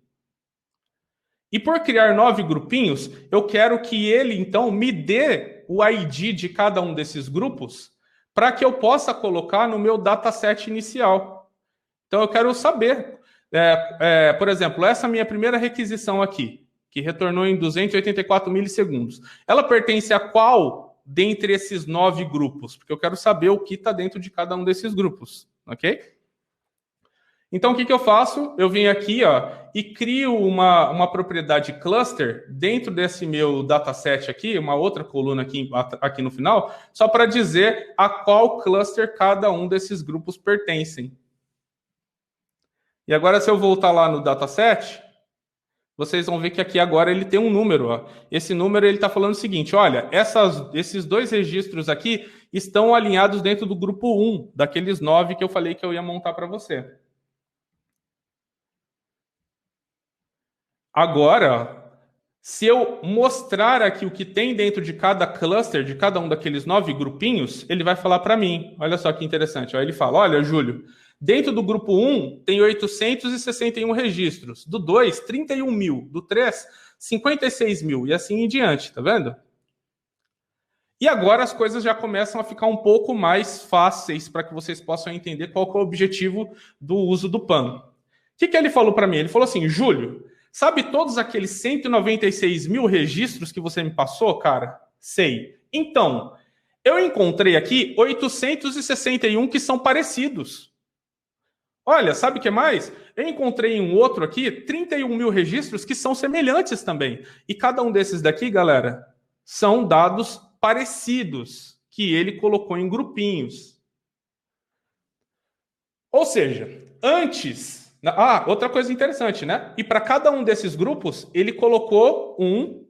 E por criar 9 grupinhos, eu quero que ele, então, me dê o ID de cada um desses grupos para que eu possa colocar no meu dataset inicial. Então, eu quero saber, por exemplo, essa minha primeira requisição aqui, que retornou em 284 milissegundos, ela pertence a qual dentre esses 9 grupos? Porque eu quero saber o que está dentro de cada um desses grupos, ok? Então, o que eu faço? Eu venho aqui e crio uma propriedade cluster dentro desse meu dataset aqui, uma outra coluna aqui no final, só para dizer a qual cluster cada um desses grupos pertencem. E agora, se eu voltar lá no dataset, vocês vão ver que aqui agora ele tem um número. Esse número ele está falando o seguinte, olha, esses 2 registros aqui estão alinhados dentro do grupo 1, daqueles 9 que eu falei que eu ia montar para você. Agora, se eu mostrar aqui o que tem dentro de cada cluster, de cada um daqueles 9 grupinhos, ele vai falar para mim. Olha só que interessante. Ele fala, olha, Júlio, dentro do grupo 1 tem 861 registros. Do 2, 31 mil. Do 3, 56 mil. E assim em diante, tá vendo? E agora as coisas já começam a ficar um pouco mais fáceis para que vocês possam entender qual que é o objetivo do uso do PAN. O que ele falou para mim? Ele falou assim, Júlio, Sabe todos aqueles 196 mil registros que você me passou, cara? Sei. Então, eu encontrei aqui 861 que são parecidos. Olha, sabe o que mais? Eu encontrei um outro aqui, 31 mil registros que são semelhantes também. E cada um desses daqui, galera, são dados parecidos que ele colocou em grupinhos. Ou seja, antes... outra coisa interessante, né? E para cada um desses grupos, ele colocou um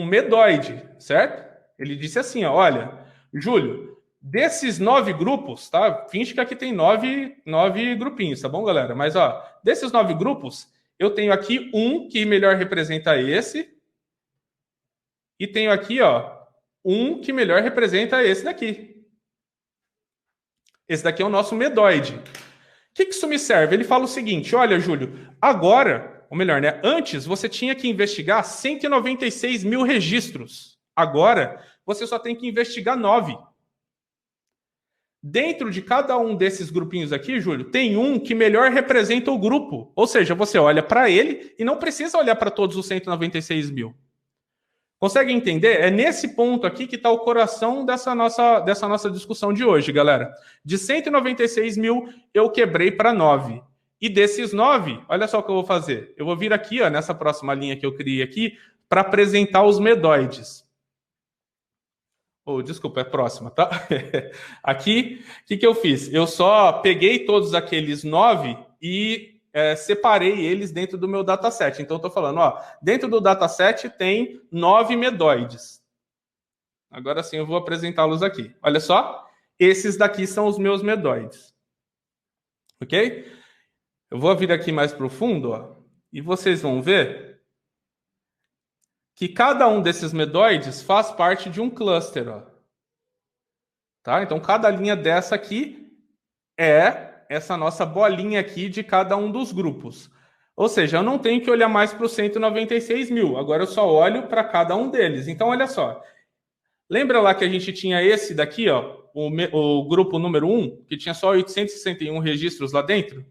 medoide, certo? Ele disse assim, ó, olha, Júlio, desses 9 grupos, tá? Finge que aqui tem 9 grupinhos, tá bom, galera? Mas, ó, desses 9 grupos, eu tenho aqui um que melhor representa esse e tenho aqui, ó, um que melhor representa esse daqui. Esse daqui é o nosso medoide. O que isso me serve? Ele fala o seguinte, olha, Júlio, agora, ou melhor, né? Antes você tinha que investigar 196 mil registros. Agora, você só tem que investigar 9. Dentro de cada um desses grupinhos aqui, Júlio, tem um que melhor representa o grupo. Ou seja, você olha para ele e não precisa olhar para todos os 196 mil. Consegue entender? É nesse ponto aqui que está o coração dessa nossa discussão de hoje, galera. De 196 mil, eu quebrei para 9. E desses 9, olha só o que eu vou fazer. Eu vou vir aqui, ó, nessa próxima linha que eu criei aqui, para apresentar os medoides. Desculpa, é próxima, tá? Aqui, o que eu fiz? Eu só peguei todos aqueles 9 e separei eles dentro do meu dataset. Então, eu estou falando, ó, dentro do dataset tem 9 medoides. Agora sim, eu vou apresentá-los aqui. Olha só, esses daqui são os meus medoides. Ok? Eu vou vir aqui mais para o fundo, ó, e vocês vão ver que cada um desses medoides faz parte de um cluster, ó. Tá? Então, cada linha dessa aqui é essa nossa bolinha aqui de cada um dos grupos. Ou seja, eu não tenho que olhar mais para os 196 mil. Agora eu só olho para cada um deles. Então, olha só. Lembra lá que a gente tinha esse daqui, ó, o grupo número 1, que tinha só 861 registros lá dentro?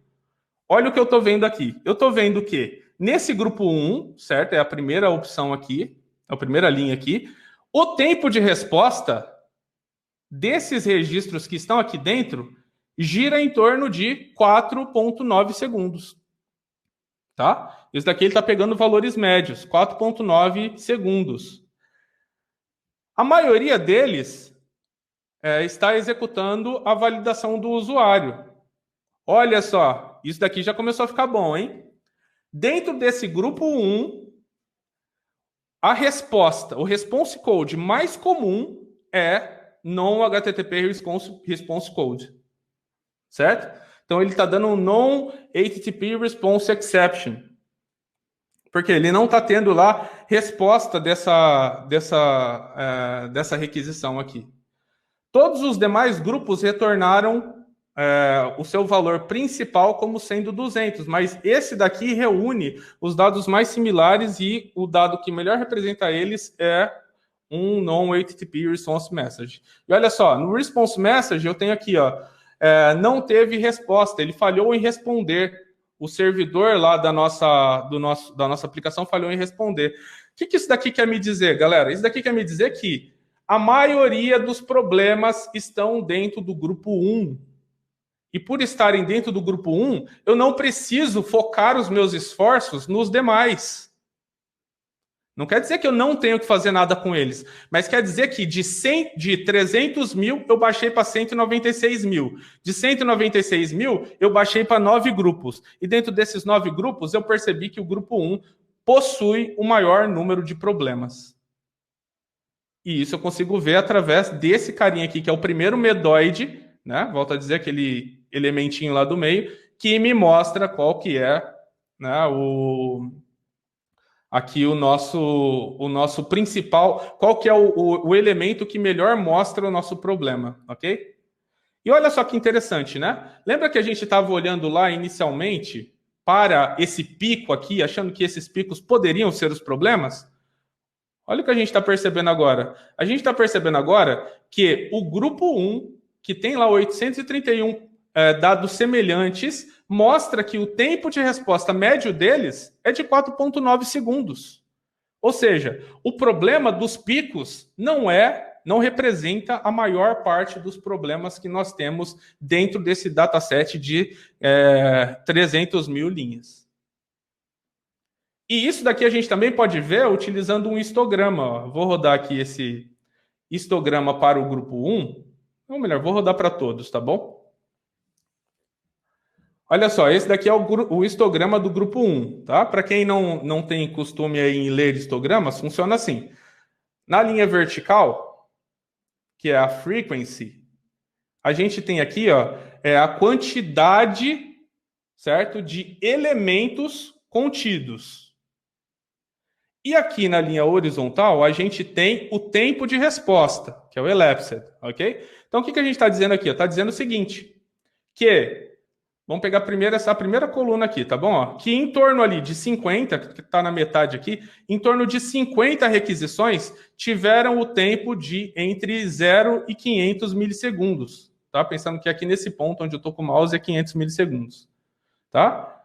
Olha o que eu estou vendo aqui. Eu estou vendo que nesse grupo 1, certo? É a primeira opção aqui, a primeira linha aqui. O tempo de resposta desses registros que estão aqui dentro gira em torno de 4,9 segundos. Tá? Isso daqui ele está pegando valores médios, 4,9 segundos. A maioria deles está executando a validação do usuário. Olha só, isso daqui já começou a ficar bom, hein? Dentro desse grupo 1, a resposta, o response code mais comum é non-HTTP response code. Certo? Então, ele está dando um non-HTTP response exception. Porque ele não está tendo lá resposta dessa requisição aqui. Todos os demais grupos retornaram o seu valor principal como sendo 200, mas esse daqui reúne os dados mais similares e o dado que melhor representa eles é um non-HTTP response message. E olha só, no response message eu tenho aqui, ó, não teve resposta, ele falhou em responder. O servidor lá da nossa aplicação falhou em responder. O que isso daqui quer me dizer, galera? Isso daqui quer me dizer que a maioria dos problemas estão dentro do grupo 1. E por estarem dentro do grupo 1, eu não preciso focar os meus esforços nos demais. Não quer dizer que eu não tenho que fazer nada com eles, mas quer dizer que de 300 mil eu baixei para 196 mil. De 196 mil eu baixei para 9 grupos. E dentro desses 9 grupos eu percebi que o grupo 1 possui o maior número de problemas. E isso eu consigo ver através desse carinha aqui, que é o primeiro medoide, né? Volto a dizer, aquele elementinho lá do meio, que me mostra qual que é, né, aqui o nosso principal, qual que é o elemento que melhor mostra o nosso problema, ok? E olha só que interessante, né? Lembra que a gente estava olhando lá inicialmente para esse pico aqui, achando que esses picos poderiam ser os problemas? Olha o que a gente está percebendo agora. A gente está percebendo agora que o grupo 1, que tem lá 831 dados semelhantes, mostra que o tempo de resposta médio deles é de 4,9 segundos. Ou seja, o problema dos picos não representa a maior parte dos problemas que nós temos dentro desse dataset de 300 mil linhas. E isso daqui a gente também pode ver utilizando um histograma. Ó. Vou rodar aqui esse histograma para o grupo 1. Ou melhor, vou rodar para todos, tá bom? Olha só, esse daqui é o histograma do grupo 1, tá? Para quem não tem costume aí em ler histogramas, funciona assim. Na linha vertical, que é a frequency, a gente tem aqui, ó, a quantidade, certo, de elementos contidos. E aqui na linha horizontal, a gente tem o tempo de resposta, que é o elapsed, ok? Então, o que a gente está dizendo aqui? Está dizendo o seguinte, que... Vamos pegar essa primeira coluna aqui, tá bom? Ó, que em torno ali de 50, que está na metade aqui, em torno de 50 requisições tiveram o tempo de entre 0 e 500 milissegundos. Tá? Pensando que aqui nesse ponto onde eu estou com o mouse é 500 milissegundos. Tá?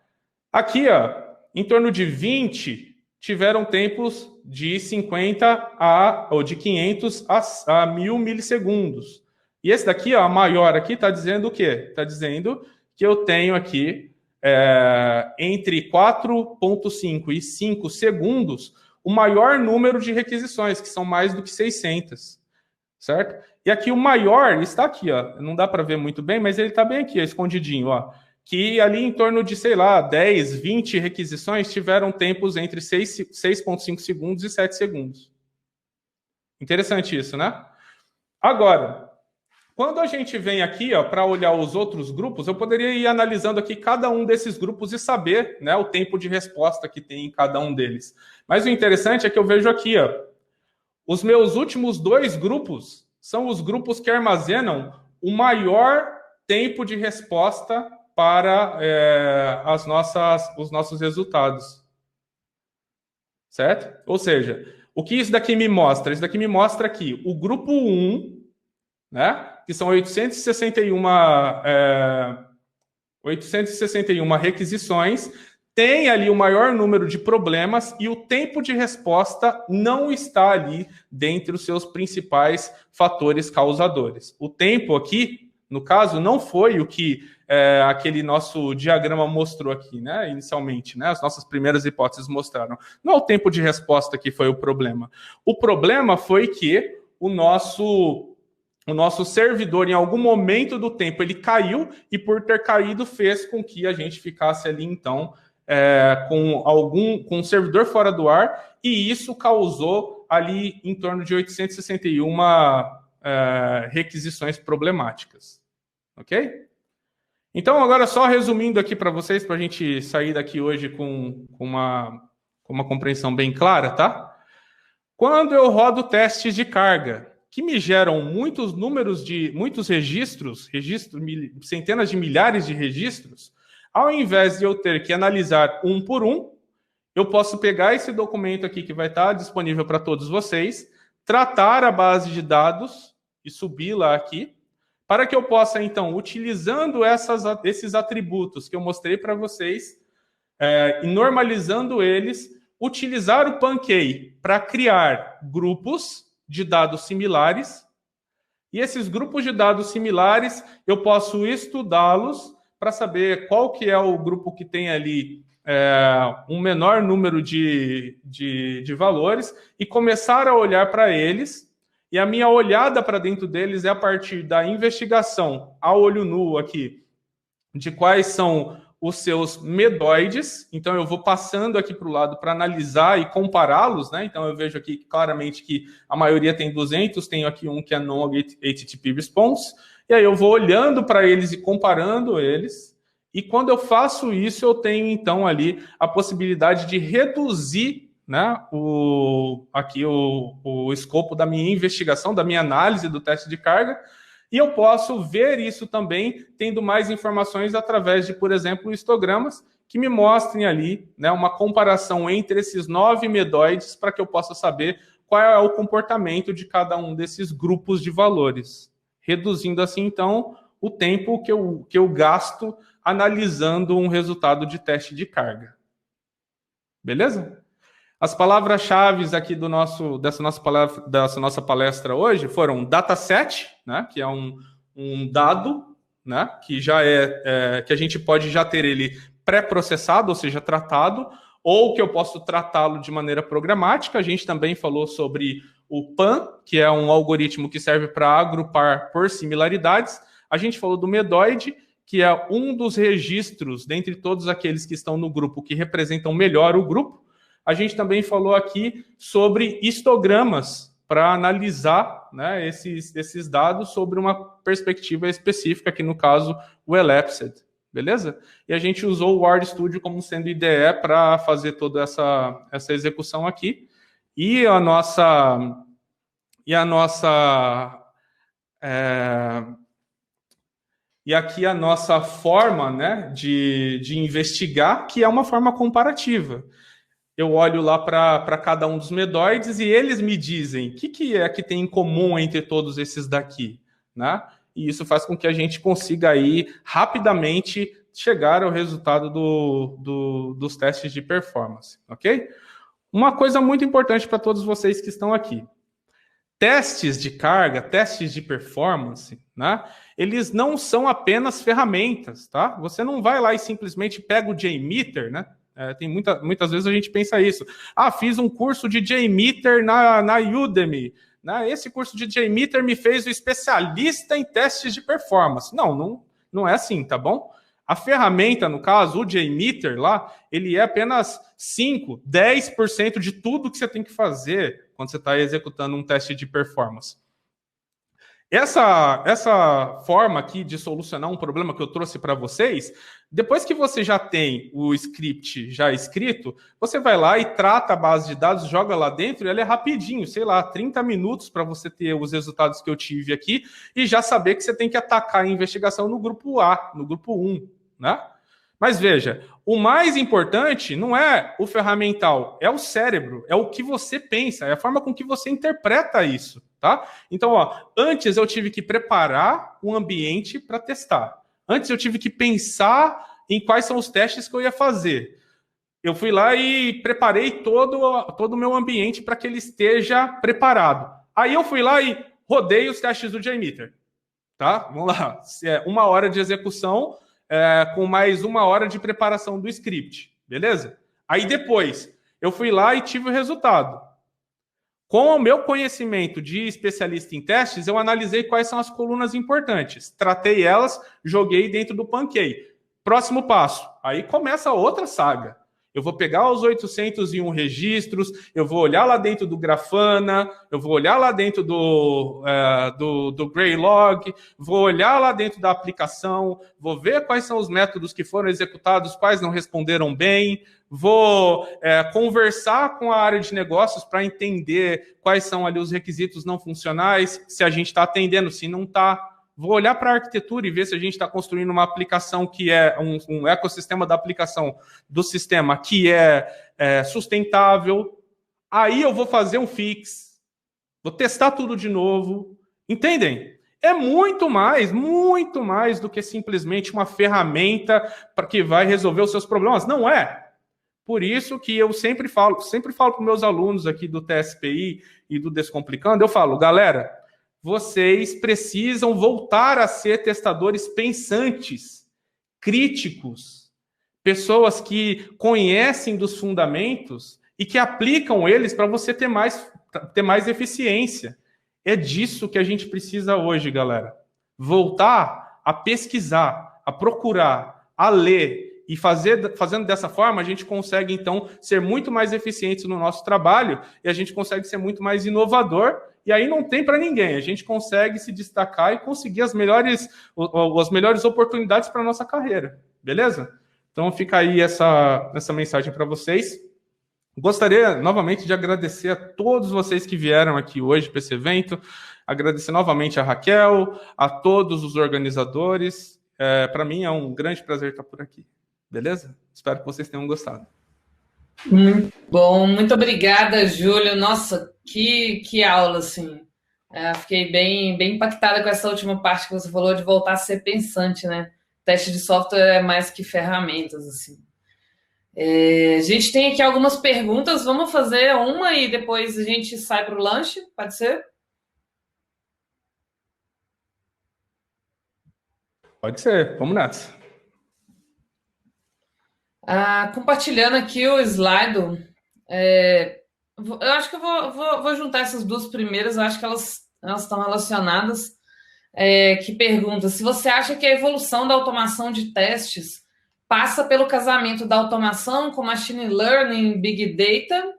Aqui, ó, em torno de 20 tiveram tempos de 50 ou de 500 a 1000 milissegundos. E esse daqui, ó, a maior aqui, está dizendo o quê? Está dizendo que eu tenho aqui entre 4,5 e 5 segundos o maior número de requisições, que são mais do que 600, certo? E aqui o maior está aqui, ó, não dá para ver muito bem, mas ele está bem aqui, ó, escondidinho, ó, que ali em torno de, sei lá, 10, 20 requisições tiveram tempos entre 6,5 segundos e 7 segundos. Interessante isso, né? Agora... Quando a gente vem aqui para olhar os outros grupos, eu poderia ir analisando aqui cada um desses grupos e saber, né, o tempo de resposta que tem em cada um deles. Mas o interessante é que eu vejo aqui, ó, os meus últimos 2 grupos são os grupos que armazenam o maior tempo de resposta para os nossos resultados. Certo? Ou seja, o que isso daqui me mostra? Isso daqui me mostra que o grupo 1, né, que são 861 requisições, tem ali o maior número de problemas e o tempo de resposta não está ali dentre os seus principais fatores causadores. O tempo aqui, no caso, não foi o que aquele nosso diagrama mostrou aqui, né, inicialmente, né, as nossas primeiras hipóteses mostraram. Não é o tempo de resposta que foi o problema. O problema foi que o nosso servidor, em algum momento do tempo, ele caiu e, por ter caído, fez com que a gente ficasse ali, então, com um servidor fora do ar, e isso causou ali em torno de 861 requisições problemáticas. Ok? Então, agora só resumindo aqui para vocês, para a gente sair daqui hoje com uma compreensão bem clara, tá? Quando eu rodo testes de carga, que me geram muitos registros, centenas de milhares de registros, ao invés de eu ter que analisar um por um, eu posso pegar esse documento aqui que vai estar disponível para todos vocês, tratar a base de dados e subi-la aqui, para que eu possa, então, utilizando esses atributos que eu mostrei para vocês, e normalizando eles, utilizar o Pancake para criar grupos de dados similares, e esses grupos de dados similares eu posso estudá-los para saber qual que é o grupo que tem ali um menor número de valores e começar a olhar para eles, e a minha olhada para dentro deles é a partir da investigação a olho nu aqui, de quais são os seus medoides. Então, eu vou passando aqui para o lado para analisar e compará-los, né? Então, eu vejo aqui claramente que a maioria tem 200, tenho aqui um que é non-HTTP response, e aí eu vou olhando para eles e comparando eles, e quando eu faço isso, eu tenho, então, ali a possibilidade de reduzir, né, o escopo da minha investigação, da minha análise do teste de carga. E eu posso ver isso também tendo mais informações através de, por exemplo, histogramas que me mostrem ali, né, uma comparação entre esses 9 medoides para que eu possa saber qual é o comportamento de cada um desses grupos de valores, reduzindo assim, então, o tempo que eu gasto analisando um resultado de teste de carga. Beleza? As palavras-chave aqui dessa nossa palestra hoje foram dataset, né, que é um dado, né, que já que a gente pode já ter ele pré-processado, ou seja, tratado, ou que eu posso tratá-lo de maneira programática. A gente também falou sobre o PAN, que é um algoritmo que serve para agrupar por similaridades. A gente falou do medoide, que é um dos registros, dentre todos aqueles que estão no grupo, que representam melhor o grupo. A gente também falou aqui sobre histogramas para analisar, né, esses dados sobre uma perspectiva específica, que no caso o Elapsed, beleza? E a gente usou o RStudio como sendo IDE para fazer toda essa execução aqui. E aqui a nossa forma, né, de investigar, que é uma forma comparativa. Eu olho lá para cada um dos medoides e eles me dizem o que é que tem em comum entre todos esses daqui, né? E isso faz com que a gente consiga aí rapidamente chegar ao resultado dos testes de performance, ok? Uma coisa muito importante para todos vocês que estão aqui. Testes de carga, testes de performance, né? Eles não são apenas ferramentas, tá? Você não vai lá e simplesmente pega o JMeter, né? Muitas vezes a gente pensa isso. Fiz um curso de JMeter na Udemy. Né? Esse curso de JMeter me fez o especialista em testes de performance. Não é assim, tá bom? A ferramenta, no caso, o JMeter lá, ele é apenas 5, 10% de tudo que você tem que fazer quando você está executando um teste de performance. Essa forma aqui de solucionar um problema que eu trouxe para vocês, depois que você já tem o script já escrito, você vai lá e trata a base de dados, joga lá dentro, e ele é rapidinho, sei lá, 30 minutos para você ter os resultados que eu tive aqui e já saber que você tem que atacar a investigação no grupo A, no grupo 1, né? Mas veja, o mais importante não é o ferramental, é o cérebro, é o que você pensa, é a forma com que você interpreta isso. Tá? Então, antes eu tive que preparar um ambiente para testar. Antes eu tive que pensar em quais são os testes que eu ia fazer. Eu fui lá e preparei todo o meu ambiente para que ele esteja preparado. Aí eu fui lá e rodei os testes do JMeter. Tá? Vamos lá. 1 hora de execução com mais 1 hora de preparação do script. Beleza? Aí depois eu fui lá e tive o resultado. Com o meu conhecimento de especialista em testes, eu analisei quais são as colunas importantes. Tratei elas, joguei dentro do Pancake. Próximo passo. Aí começa outra saga. Eu vou pegar os 801 registros, eu vou olhar lá dentro do Grafana, eu vou olhar lá dentro do Greylog, vou olhar lá dentro da aplicação, vou ver quais são os métodos que foram executados, quais não responderam bem, vou conversar com a área de negócios para entender quais são ali os requisitos não funcionais, se a gente está atendendo, se não está. Vou olhar para a arquitetura e ver se a gente está construindo uma aplicação que é um ecossistema da aplicação do sistema que é sustentável. Aí eu vou fazer um fix, vou testar tudo de novo. Entendem? É muito mais do que simplesmente uma ferramenta para que vai resolver os seus problemas. Não é. Por isso que eu sempre falo para meus alunos aqui do TSPI e do Descomplicando, eu falo, galera, vocês precisam voltar a ser testadores pensantes, críticos, pessoas que conhecem dos fundamentos e que aplicam eles para você ter mais eficiência. É disso que a gente precisa hoje, galera. Voltar a pesquisar, a procurar, a ler e fazendo dessa forma, a gente consegue, então, ser muito mais eficientes no nosso trabalho e a gente consegue ser muito mais inovador. E aí não tem para ninguém. A gente consegue se destacar e conseguir as melhores oportunidades para a nossa carreira. Beleza? Então fica aí essa mensagem para vocês. Gostaria novamente de agradecer a todos vocês que vieram aqui hoje para esse evento. Agradecer novamente a Raquel, a todos os organizadores. Para mim é um grande prazer estar por aqui. Beleza? Espero que vocês tenham gostado. Muito bom, muito obrigada, Júlio. Nossa, que aula, assim. Fiquei bem impactada com essa última parte que você falou de voltar a ser pensante, né? teste de software é mais que ferramentas, assim. A gente tem aqui algumas perguntas, vamos fazer uma e depois a gente sai para o lanche, pode ser? Pode ser, vamos nessa. Compartilhando aqui o Slido, eu acho que eu vou juntar essas duas primeiras, eu acho que elas estão relacionadas, que pergunta se você acha que a evolução da automação de testes passa pelo casamento da automação com machine learning, big data,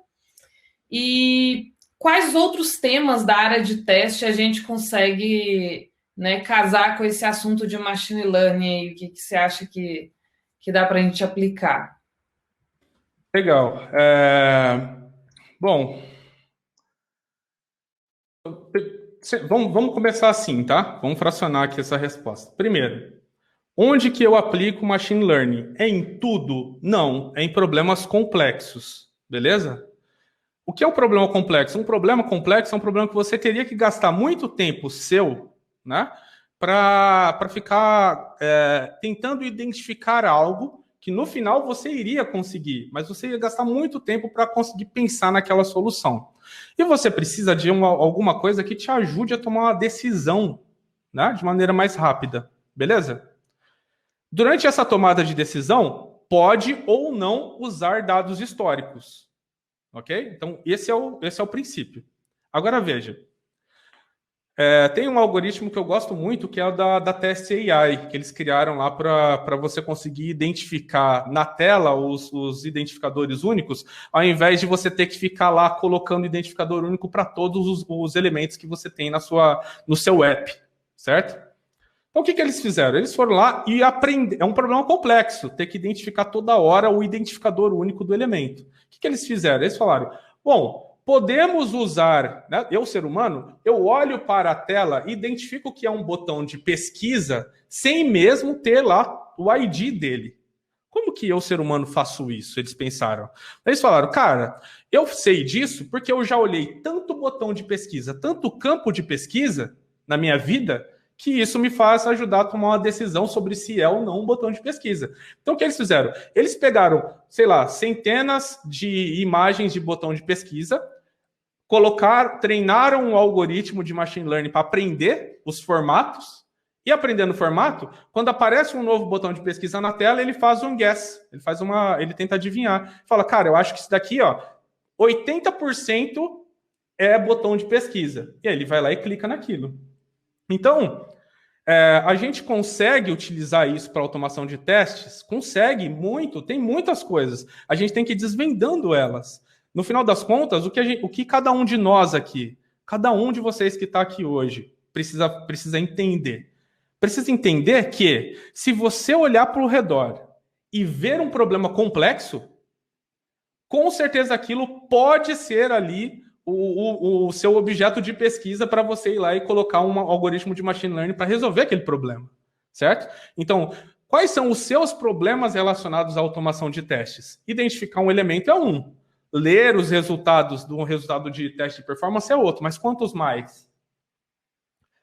e quais outros temas da área de teste a gente consegue, né, casar com esse assunto de machine learning aí? O que você acha que dá para a gente aplicar? Legal. Bom, vamos começar assim, tá? Vamos fracionar aqui essa resposta. Primeiro, onde que eu aplico machine learning? É em tudo? Não, é em problemas complexos, beleza? O que é um problema complexo? Um problema complexo é um problema que você teria que gastar muito tempo seu, né, para ficar tentando identificar algo que no final você iria conseguir, mas você ia gastar muito tempo para conseguir pensar naquela solução. E você precisa de alguma coisa que te ajude a tomar uma decisão, né, de maneira mais rápida, beleza? Durante essa tomada de decisão, pode ou não usar dados históricos. Ok? Então, esse é o princípio. Agora, veja. Tem um algoritmo que eu gosto muito, que é o da Test AI, que eles criaram lá para você conseguir identificar na tela os identificadores únicos, ao invés de você ter que ficar lá colocando identificador único para todos os elementos que você tem no seu app, certo? Então, o que eles fizeram? Eles foram lá e aprenderam. É um problema complexo, ter que identificar toda hora o identificador único do elemento. O que eles fizeram? Eles falaram, bom, podemos usar, né, eu, ser humano, eu olho para a tela, identifico que é um botão de pesquisa, sem mesmo ter lá o ID dele. Como que eu, ser humano, faço isso? Eles pensaram. Eles falaram, cara, eu sei disso porque eu já olhei tanto botão de pesquisa, tanto campo de pesquisa na minha vida, que isso me faz ajudar a tomar uma decisão sobre se é ou não um botão de pesquisa. Então, o que eles fizeram? Eles pegaram, sei lá, centenas de imagens de botão de pesquisa, treinaram um algoritmo de machine learning para aprender os formatos, e aprendendo o formato, quando aparece um novo botão de pesquisa na tela, ele faz um guess, ele tenta adivinhar. Fala, cara, eu acho que isso daqui, 80% é botão de pesquisa. E aí ele vai lá e clica naquilo. Então, a gente consegue utilizar isso para automação de testes? Consegue muito, tem muitas coisas. A gente tem que ir desvendando elas. No final das contas, o que cada um de nós aqui, cada um de vocês que está aqui hoje, precisa entender. Precisa entender que, se você olhar para o redor e ver um problema complexo, com certeza aquilo pode ser ali o seu objeto de pesquisa para você ir lá e colocar um algoritmo de machine learning para resolver aquele problema, certo? Então, quais são os seus problemas relacionados à automação de testes? Identificar um elemento é um. Ler os resultados de um resultado de teste de performance é outro. Mas quantos mais?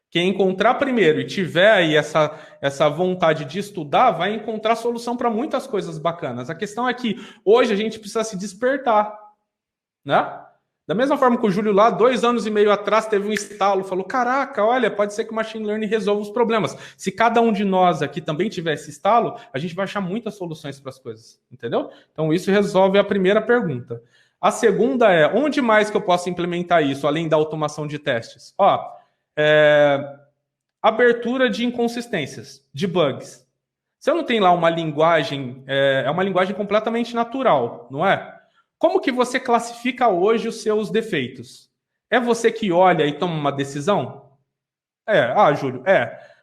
Quem encontrar primeiro e tiver aí essa vontade de estudar, vai encontrar solução para muitas coisas bacanas. A questão é que hoje a gente precisa se despertar, né? Da mesma forma que o Júlio lá, 2 anos e meio atrás, teve um estalo, falou, caraca, olha, pode ser que o machine learning resolva os problemas. Se cada um de nós aqui também tiver esse estalo, a gente vai achar muitas soluções para as coisas, entendeu? Então isso resolve a primeira pergunta. A segunda é, onde mais que eu posso implementar isso, além da automação de testes? Abertura de inconsistências, de bugs. Você não tem lá uma linguagem, é uma linguagem completamente natural, não é? Como que você classifica hoje os seus defeitos? É você que olha e toma uma decisão? Júlio,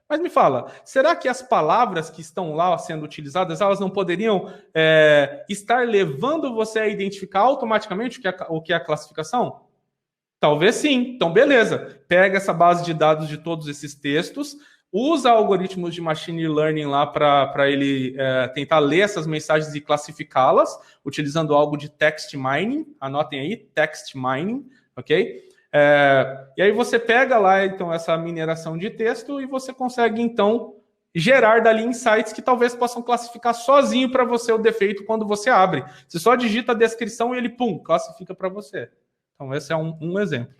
Mas me fala, será que as palavras que estão lá sendo utilizadas, elas não poderiam estar levando você a identificar automaticamente o que é a classificação? Talvez sim. Então, beleza. Pega essa base de dados de todos esses textos, usa algoritmos de machine learning lá para ele tentar ler essas mensagens e classificá-las, utilizando algo de text mining. Anotem aí, text mining, ok? E aí você pega lá, então, essa mineração de texto e você consegue, então, gerar dali insights que talvez possam classificar sozinho para você o defeito quando você abre. Você só digita a descrição e ele, pum, classifica para você. Então, esse é um exemplo.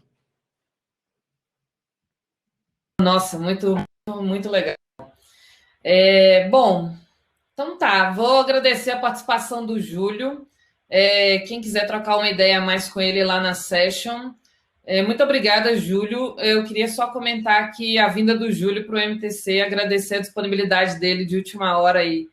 Nossa, muito, muito legal. Bom, então tá, vou agradecer a participação do Júlio. Quem quiser trocar uma ideia mais com ele lá na session. Muito obrigada, Júlio. Eu queria só comentar aqui a vinda do Júlio para o MTC, agradecer a disponibilidade dele de última hora aí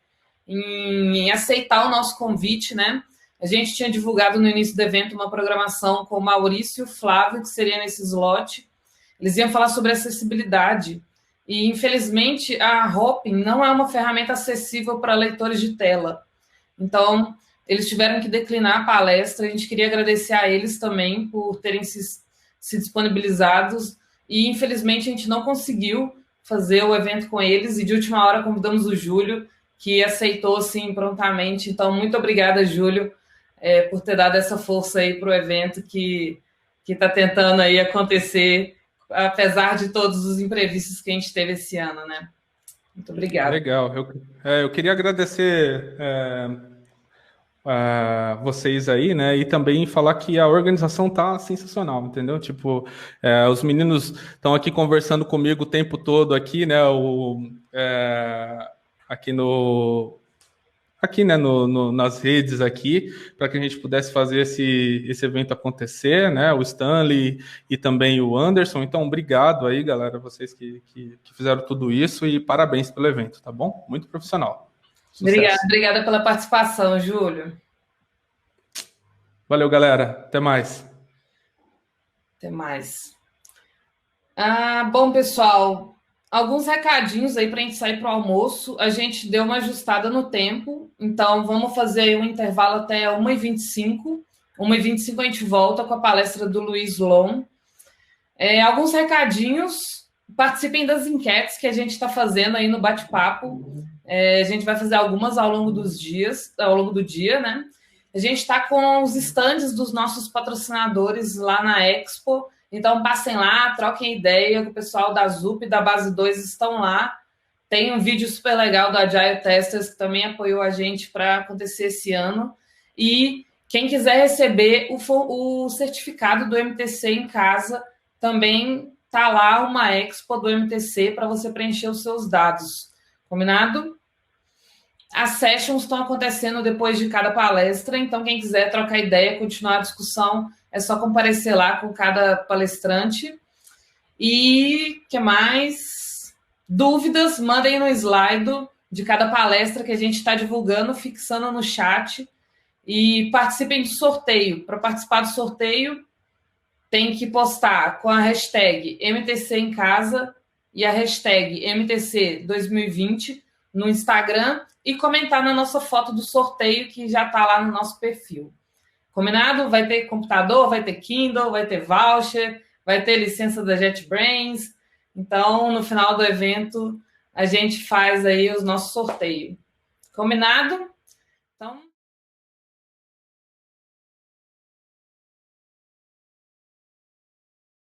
em aceitar o nosso convite, né? A gente tinha divulgado no início do evento uma programação com o Maurício e o Flávio, que seria nesse slot. Eles iam falar sobre acessibilidade. E, infelizmente, a Hopin não é uma ferramenta acessível para leitores de tela. Então, eles tiveram que declinar a palestra. A gente queria agradecer a eles também por terem se disponibilizados. E, infelizmente, a gente não conseguiu fazer o evento com eles. E, de última hora, convidamos o Júlio, que aceitou, sim, prontamente. Então, muito obrigada, Júlio, por ter dado essa força aí para o evento que está tentando aí acontecer, apesar de todos os imprevistos que a gente teve esse ano, né? Muito obrigada. Legal. Eu queria agradecer vocês aí, né? E também falar que a organização tá sensacional, entendeu? Tipo, os meninos estão aqui conversando comigo o tempo todo aqui, né? Aqui, né, nas redes aqui, para que a gente pudesse fazer esse evento acontecer, né? O Stanley e também o Anderson. Então, obrigado aí, galera, vocês que fizeram tudo isso e parabéns pelo evento, tá bom? Muito profissional. Sucesso. Obrigada pela participação, Júlio. Valeu, galera. Até mais. Até mais. Bom, pessoal, alguns recadinhos aí para a gente sair para o almoço. A gente deu uma ajustada no tempo, então vamos fazer um intervalo até 1h25. 1h25 a gente volta com a palestra do Luiz Lon. Alguns recadinhos. Participem das enquetes que a gente está fazendo aí no bate-papo. A gente vai fazer algumas ao longo do dia, né? A gente está com os estandes dos nossos patrocinadores lá na Expo. Então, passem lá, troquem ideia, o pessoal da ZUP e da Base 2 estão lá. Tem um vídeo super legal do Agile Testers, que também apoiou a gente para acontecer esse ano. E quem quiser receber o certificado do MTC em casa, também está lá uma Expo do MTC para você preencher os seus dados. Combinado? As sessions estão acontecendo depois de cada palestra, então quem quiser trocar ideia, continuar a discussão, é só comparecer lá com cada palestrante. E que mais? Dúvidas, mandem no slide de cada palestra que a gente está divulgando, fixando no chat. E participem do sorteio. Para participar do sorteio, tem que postar com a hashtag MTC em casa e a hashtag MTC 2020 no Instagram e comentar na nossa foto do sorteio que já está lá no nosso perfil. Combinado? Vai ter computador, vai ter Kindle, vai ter voucher, vai ter licença da JetBrains. Então, no final do evento, a gente faz aí os nossos sorteios. Combinado? Então...